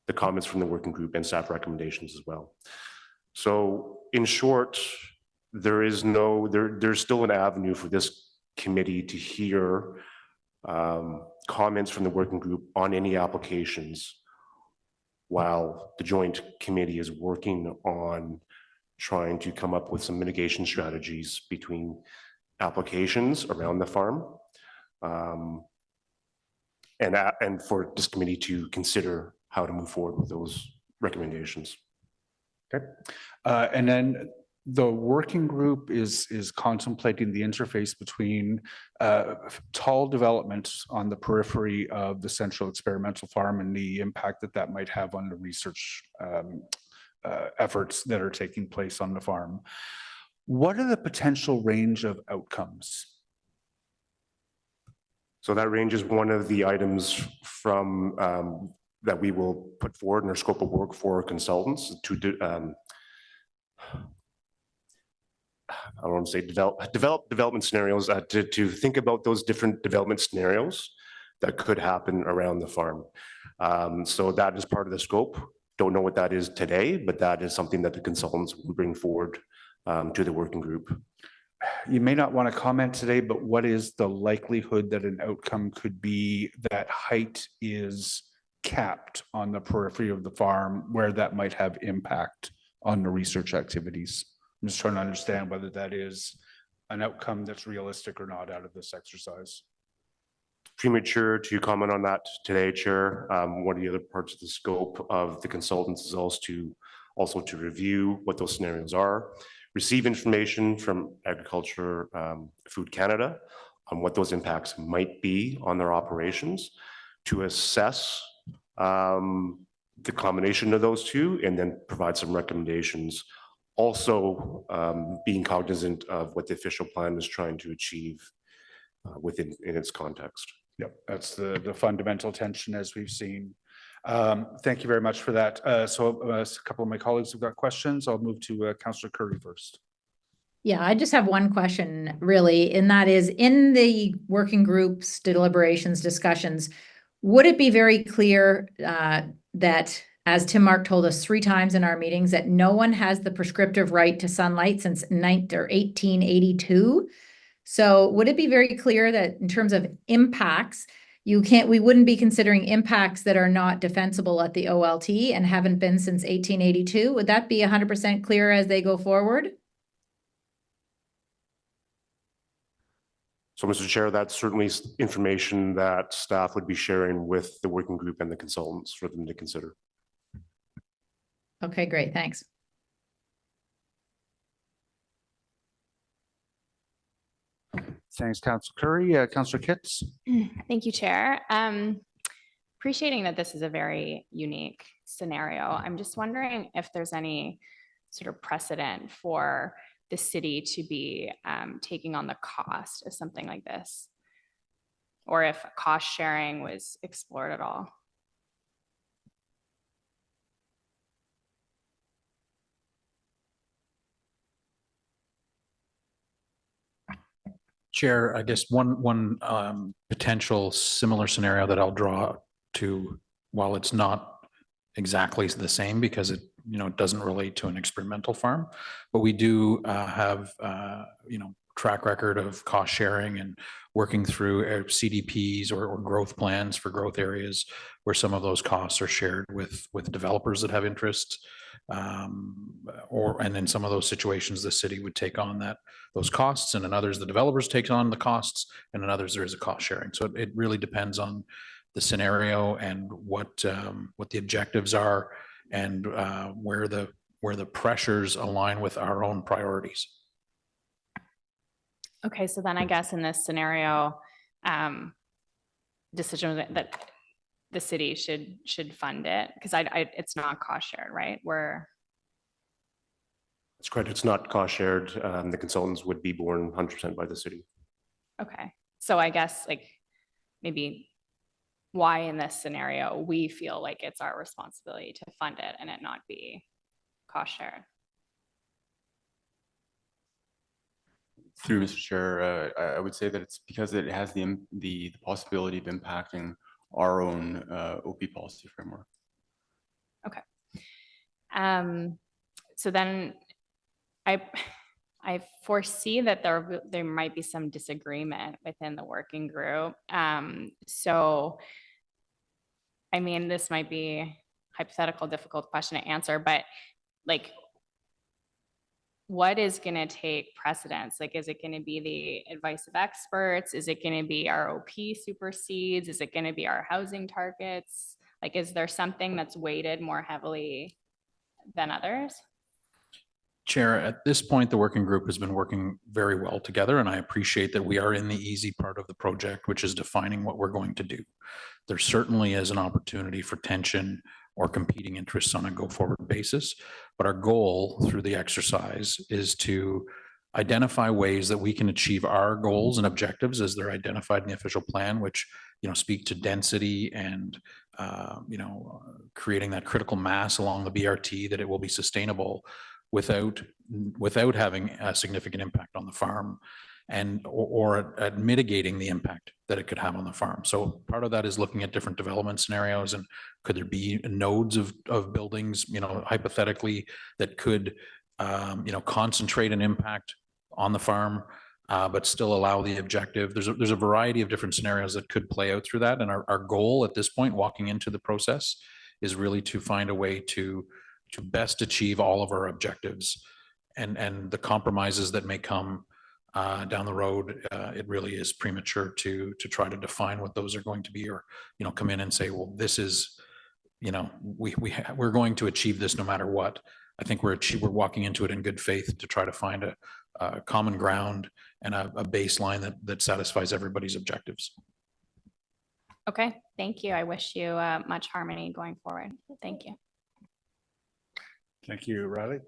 the comments from the working group and staff recommendations as well. So in short, there's still an avenue for this committee to hear comments from the working group on any applications while the joint committee is working on trying to come up with some mitigation strategies between applications around the farm and for this committee to consider how to move forward with those recommendations. Okay. And then the working group is contemplating the interface between tall development on the periphery of the Central Experimental Farm and the impact that might have on the research efforts that are taking place on the farm. What are the potential range of outcomes? So that range is one of the items from that we will put forward in our scope of work for our consultants to I don't want to say develop development scenarios to think about those different development scenarios that could happen around the farm. So that is part of the scope. Don't know what that is today, but that is something that the consultants will bring forward to the working group. You may not want to comment today, but what is the likelihood that an outcome could be that height is capped on the periphery of the farm where that might have impact on the research activities? I'm just trying to understand whether that is an outcome that's realistic or not out of this exercise. Premature to comment on that today, Chair. One of the other parts of the scope of the consultants is also to review what those scenarios are, receive information from Agriculture, Food Canada on what those impacts might be on their operations, to assess the combination of those two, and then provide some recommendations. Also, being cognizant of what the official plan is trying to achieve within its context. Yep, that's the fundamental tension as we've seen. Thank you very much for that. So a couple of my colleagues have got questions. I'll move to Councillor Curry first. Yeah, I just have one question really, and that is, in the working groups, deliberations, discussions, would it be very clear that, as Tim Mark told us 3 times in our meetings, that no one has the prescriptive right to sunlight since 1882? So would it be very clear that in terms of impacts, we wouldn't be considering impacts that are not defensible at the OLT and haven't been since 1882? Would that be 100% clear as they go forward? So, Mr. Chair, that's certainly information that staff would be sharing with the working group and the consultants for them to consider. Okay, great. Thanks. Thanks, Councillor Curry. Councillor Kitts. Thank you, Chair. Appreciating that this is a very unique scenario. I'm just wondering if there's any sort of precedent for the city to be taking on the cost of something like this, or if cost sharing was explored at all. Chair, I guess one potential similar scenario that I'll draw to, while it's not exactly the same because it doesn't relate to an experimental farm, but we do have track record of cost sharing and working through CDPs or growth plans for growth areas where some of those costs are shared with developers that have interest. And in some of those situations, the city would take on those costs, and in others, the developers take on the costs, and in others, there is a cost sharing. So it really depends on the scenario and what the objectives are, and where the pressures align with our own priorities. Okay, so then I guess in this scenario, decision that the city should fund it, because it's not cost shared, right? That's correct. It's not cost shared. The consultants would be borne 100% by the city. Okay, so I guess maybe why in this scenario we feel like it's our responsibility to fund it and it not be cost shared. Through Mr. Chair, I would say that it's because it has the possibility of impacting our own OP policy framework. Okay. So then I foresee that there might be some disagreement within the working group. So, I mean, this might be a hypothetical, difficult question to answer, but what is going to take precedence? Is it going to be the advice of experts? Is it going to be our OP supersedes? Is it going to be our housing targets? Is there something that's weighted more heavily than others? Chair, at this point, the working group has been working very well together, and I appreciate that we are in the easy part of the project, which is defining what we're going to do. There certainly is an opportunity for tension or competing interests on a go-forward basis, but our goal through the exercise is to identify ways that we can achieve our goals and objectives as they're identified in the official plan, which speak to density and creating that critical mass along the BRT, that it will be sustainable without having a significant impact on the farm, or at mitigating the impact that it could have on the farm. So part of that is looking at different development scenarios, and could there be nodes of buildings, hypothetically, that could concentrate an impact on the farm, but still allow the objective. There's a variety of different scenarios that could play out through that, and our goal at this point, walking into the process, is really to find a way to best achieve all of our objectives, and the compromises that may come down the road, it really is premature to try to define what those are going to be, or, you know, come in and say, well, this is, you know, we're going to achieve this no matter what. I think we're walking into it in good faith to try to find a common ground and a baseline that satisfies everybody's objectives. Okay, thank you. I wish you much harmony going forward. Thank you. Thank you, Riley.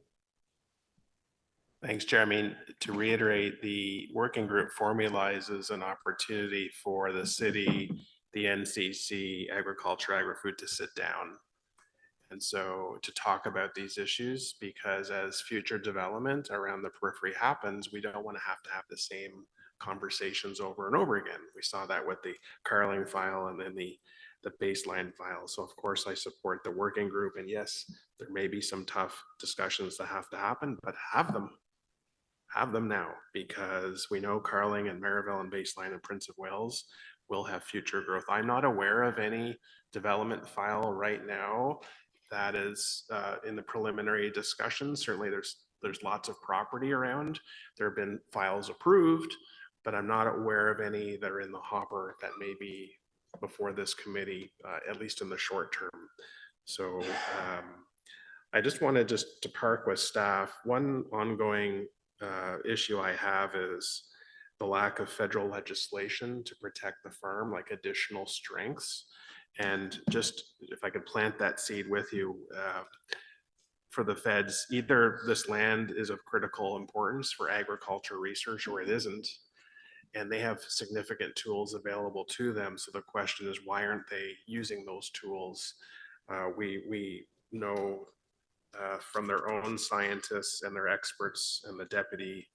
Thanks, Chair. I mean, to reiterate, the working group formalizes an opportunity for the city, the NCC, agriculture, agri-food to sit down. And so to talk about these issues, because as future development around the periphery happens, we don't want to have the same conversations over and over again. We saw that with the Carling file and then the baseline file. So of course I support the working group, and yes, there may be some tough discussions that have to happen, but have them now, because we know Carling and Maryville and Baseline and Prince of Wales will have future growth. I'm not aware of any development file right now that is in the preliminary discussion. Certainly there's lots of property around. There have been files approved, but I'm not aware of any that are in the hopper that may be before this committee, at least in the short term. So I just wanted to park with staff. One ongoing issue I have is the lack of federal legislation to protect the farm, like additional strengths. And just if I could plant that seed with you, for the feds, either this land is of critical importance for agriculture research or it isn't, and they have significant tools available to them. So the question is, why aren't they using those tools? We know from their own scientists and their experts and the deputy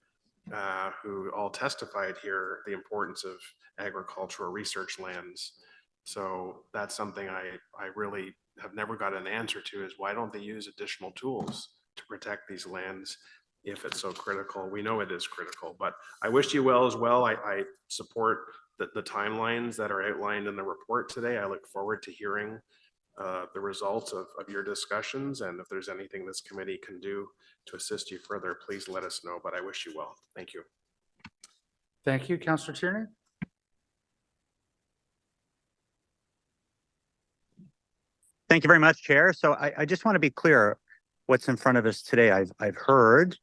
who all testified here, the importance of agricultural research lands. So that's something I really have never got an answer to, is why don't they use additional tools to protect these lands if it's so critical? We know it is critical, but I wish you well as well. I support the timelines that are outlined in the report today. I look forward to hearing the results of your discussions, and if there's anything this committee can do to assist you further, please let us know, but I wish you well. Thank you. Thank you, Councillor Tierney. Thank you very much, Chair. So I just want to be clear what's in front of us today. I've heard,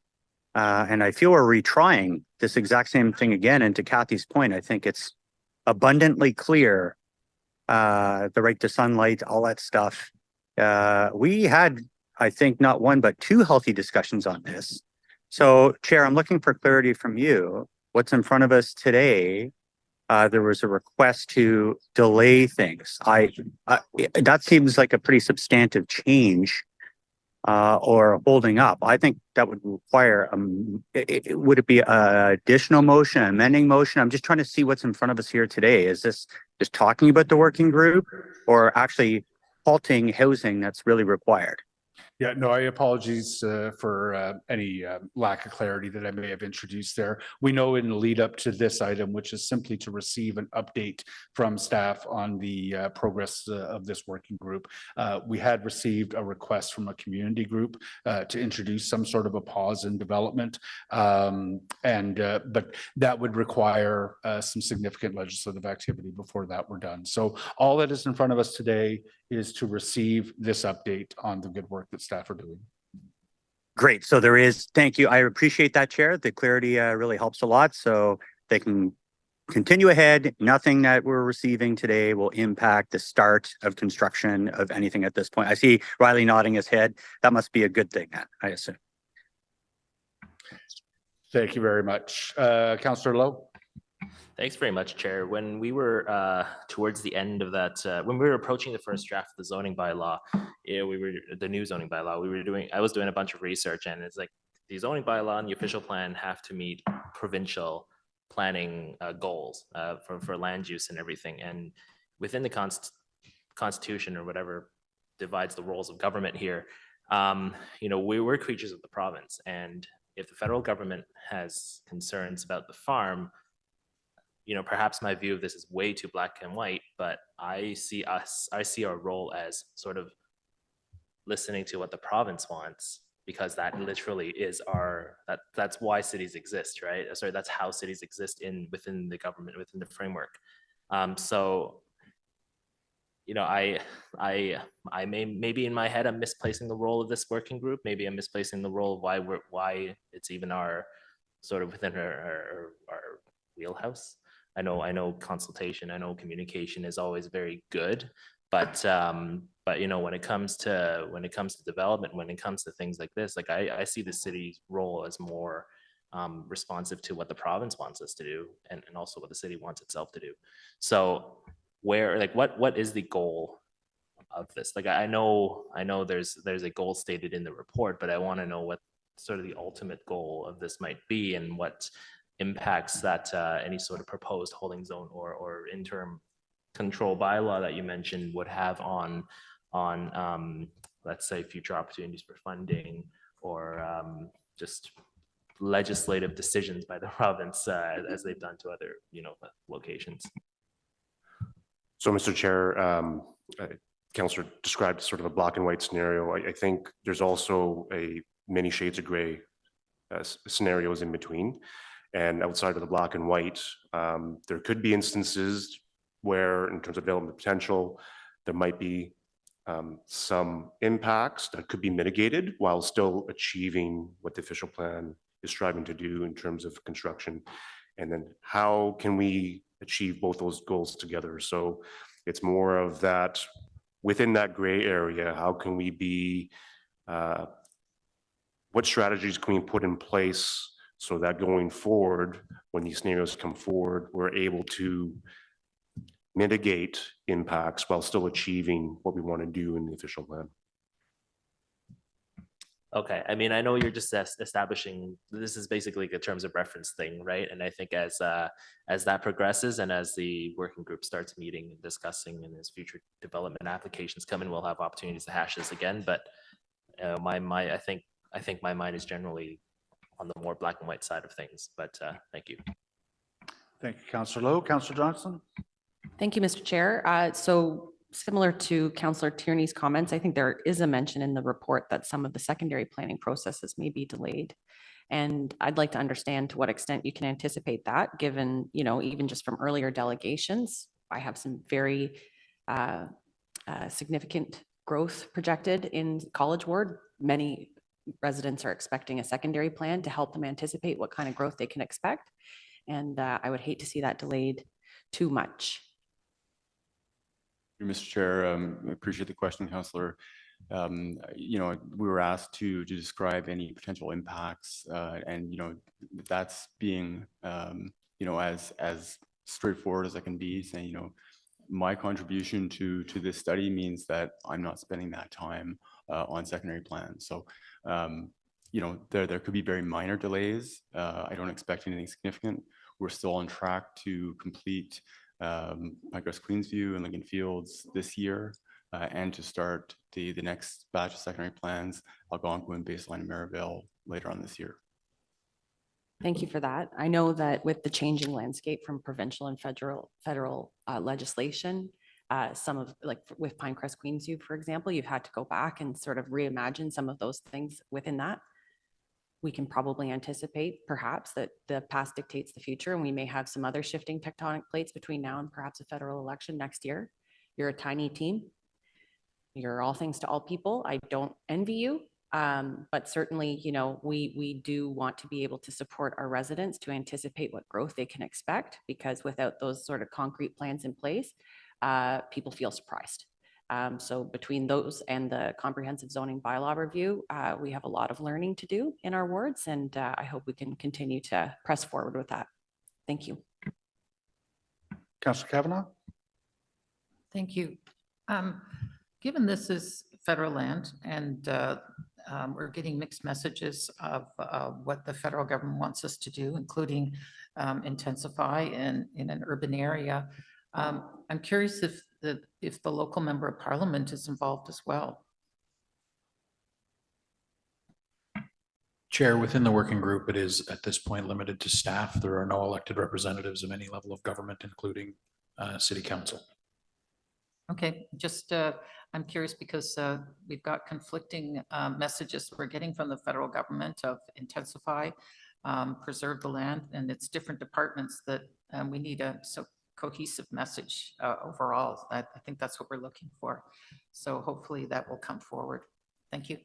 and I feel we're retrying this exact same thing again. And to Kathy's point, I think it's abundantly clear, the right to sunlight, all that stuff. We had, I think, not one, but two healthy discussions on this. So, Chair, I'm looking for clarity from you. What's in front of us today? There was a request to delay things. That seems like a pretty substantive change or holding up. I think that would require, would it be an additional motion, amending motion? I'm just trying to see what's in front of us here today. Is this just talking about the working group or actually halting housing that's really required? Yeah, no, I apologize for any lack of clarity that I may have introduced there. We know in the lead up to this item, which is simply to receive an update from staff on the progress of this working group. We had received a request from a community group to introduce some sort of a pause in development. But that would require some significant legislative activity before that were done. So all that is in front of us today is to receive this update on the good work that staff are doing. Great. So there is, thank you. I appreciate that, Chair. The clarity really helps a lot. So they can continue ahead. Nothing that we're receiving today will impact the start of construction of anything at this point. I see Riley nodding his head. That must be a good thing, I assume. Thank you very much. Councillor Lowe. Thanks very much, Chair. When we were towards the end of that, when we were approaching the first draft of the zoning bylaw, the new zoning bylaw, I was doing a bunch of research, and it's like the zoning bylaw and the official plan have to meet provincial planning goals for land use and everything. And within the constitution or whatever divides the roles of government here, we're creatures of the province. And if the federal government has concerns about the farm, perhaps my view of this is way too black and white, but I see our role as sort of listening to what the province wants because that literally is that's why cities exist, right? Sorry, that's how cities exist within the government, within the framework. So, you know, I maybe in my head I'm misplacing the role of this working group. Maybe I'm misplacing the role of why it's even our sort of within our wheelhouse. I know consultation, I know communication is always very good, but you know, when it comes to development, when it comes to things like this, like I see the city's role as more responsive to what the province wants us to do, and also what the city wants itself to do. So where, like, what is the goal of this? Like, I know there's a goal stated in the report, but I want to know what sort of the ultimate goal of this might be, and what impacts that any sort of proposed holding zone or interim control bylaw that you mentioned would have on let's say future opportunities for funding, or just legislative decisions by the province as they've done to other, you know, locations. So, Mr. Chair, Councillor described sort of a black and white scenario. I think there's also a many shades of gray scenarios in between. And outside of the black and white, there could be instances where, in terms of development potential, there might be some impacts that could be mitigated while still achieving what the official plan is striving to do in terms of construction. And then how can we achieve both those goals together? So it's more of that, within that gray area, how can we be, what strategies can we put in place so that going forward, when these scenarios come forward, we're able to mitigate impacts while still achieving what we want to do in the official plan. Okay, I mean, I know you're just establishing, this is basically a terms of reference thing, right? And I think as that progresses, and as the working group starts meeting and discussing, and as future development applications come in, we'll have opportunities to hash this again. But I think my mind is generally on the more black and white side of things. But thank you. Thank you, Councillor Lowe. Councillor Johnson. Thank you, Mr. Chair. So similar to Councillor Tierney's comments, I think there is a mention in the report that some of the secondary planning processes may be delayed. And I'd like to understand to what extent you can anticipate that, given, you know, even just from earlier delegations, I have some very significant growth projected in College Ward. Many residents are expecting a secondary plan to help them anticipate what kind of growth they can expect. And I would hate to see that delayed too much. Mr. Chair, I appreciate the question, Councillor. You know, we were asked to describe any potential impacts, and you know, that's being you know, as straightforward as I can be, saying, you know, my contribution to this study means that I'm not spending that time on secondary plans. So you know, there could be very minor delays. I don't expect anything significant. We're still on track to complete Pinecrest Queensview and Lincoln Fields this year, and to start the next batch of secondary plans, Algonquin, Baseline, and Maryvale later on this year. Thank you for that. I know that with the changing landscape from provincial and federal legislation, some of, like with Pinecrest Queensview, for example, you've had to go back and sort of reimagine some of those things within that. We can probably anticipate perhaps that the past dictates the future, and we may have some other shifting tectonic plates between now and perhaps a federal election next year. You're a tiny team. You're all things to all people. I don't envy you, but certainly, you know, we do want to be able to support our residents to anticipate what growth they can expect, because without those sort of concrete plans in place, people feel surprised. So between those and the comprehensive zoning bylaw review, we have a lot of learning to do in our wards, and I hope we can continue to press forward with that. Thank you. Councillor Kavanagh. Thank you. Given this is federal land, and we're getting mixed messages of what the federal government wants us to do, including intensify in an urban area, I'm curious if the local member of parliament is involved as well. Chair, within the working group, it is at this point limited to staff. There are no elected representatives of any level of government, including city council. Okay, just I'm curious because we've got conflicting messages we're getting from the federal government of intensify, preserve the land, and it's different departments that we need a cohesive message overall. I think that's what we're looking for. So hopefully that will come forward. Thank you.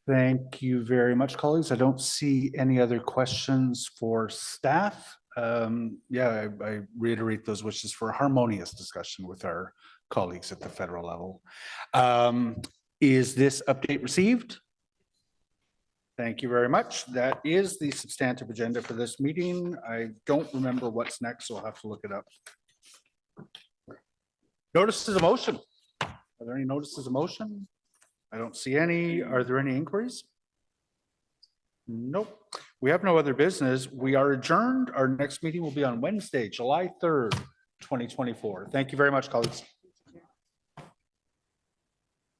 Thank you very much, colleagues. I don't see any other questions for staff. Yeah, I reiterate those wishes for a harmonious discussion with our colleagues at the federal level. Is this update received? Thank you very much. That is the substantive agenda for this meeting. I don't remember what's next, so I'll have to look it up. Notices of motion. Are there any notices of motion? I don't see any. Are there any inquiries? Nope. We have no other business. We are adjourned. Our next meeting will be on Wednesday, July 3rd, 2024. Thank you very much, colleagues.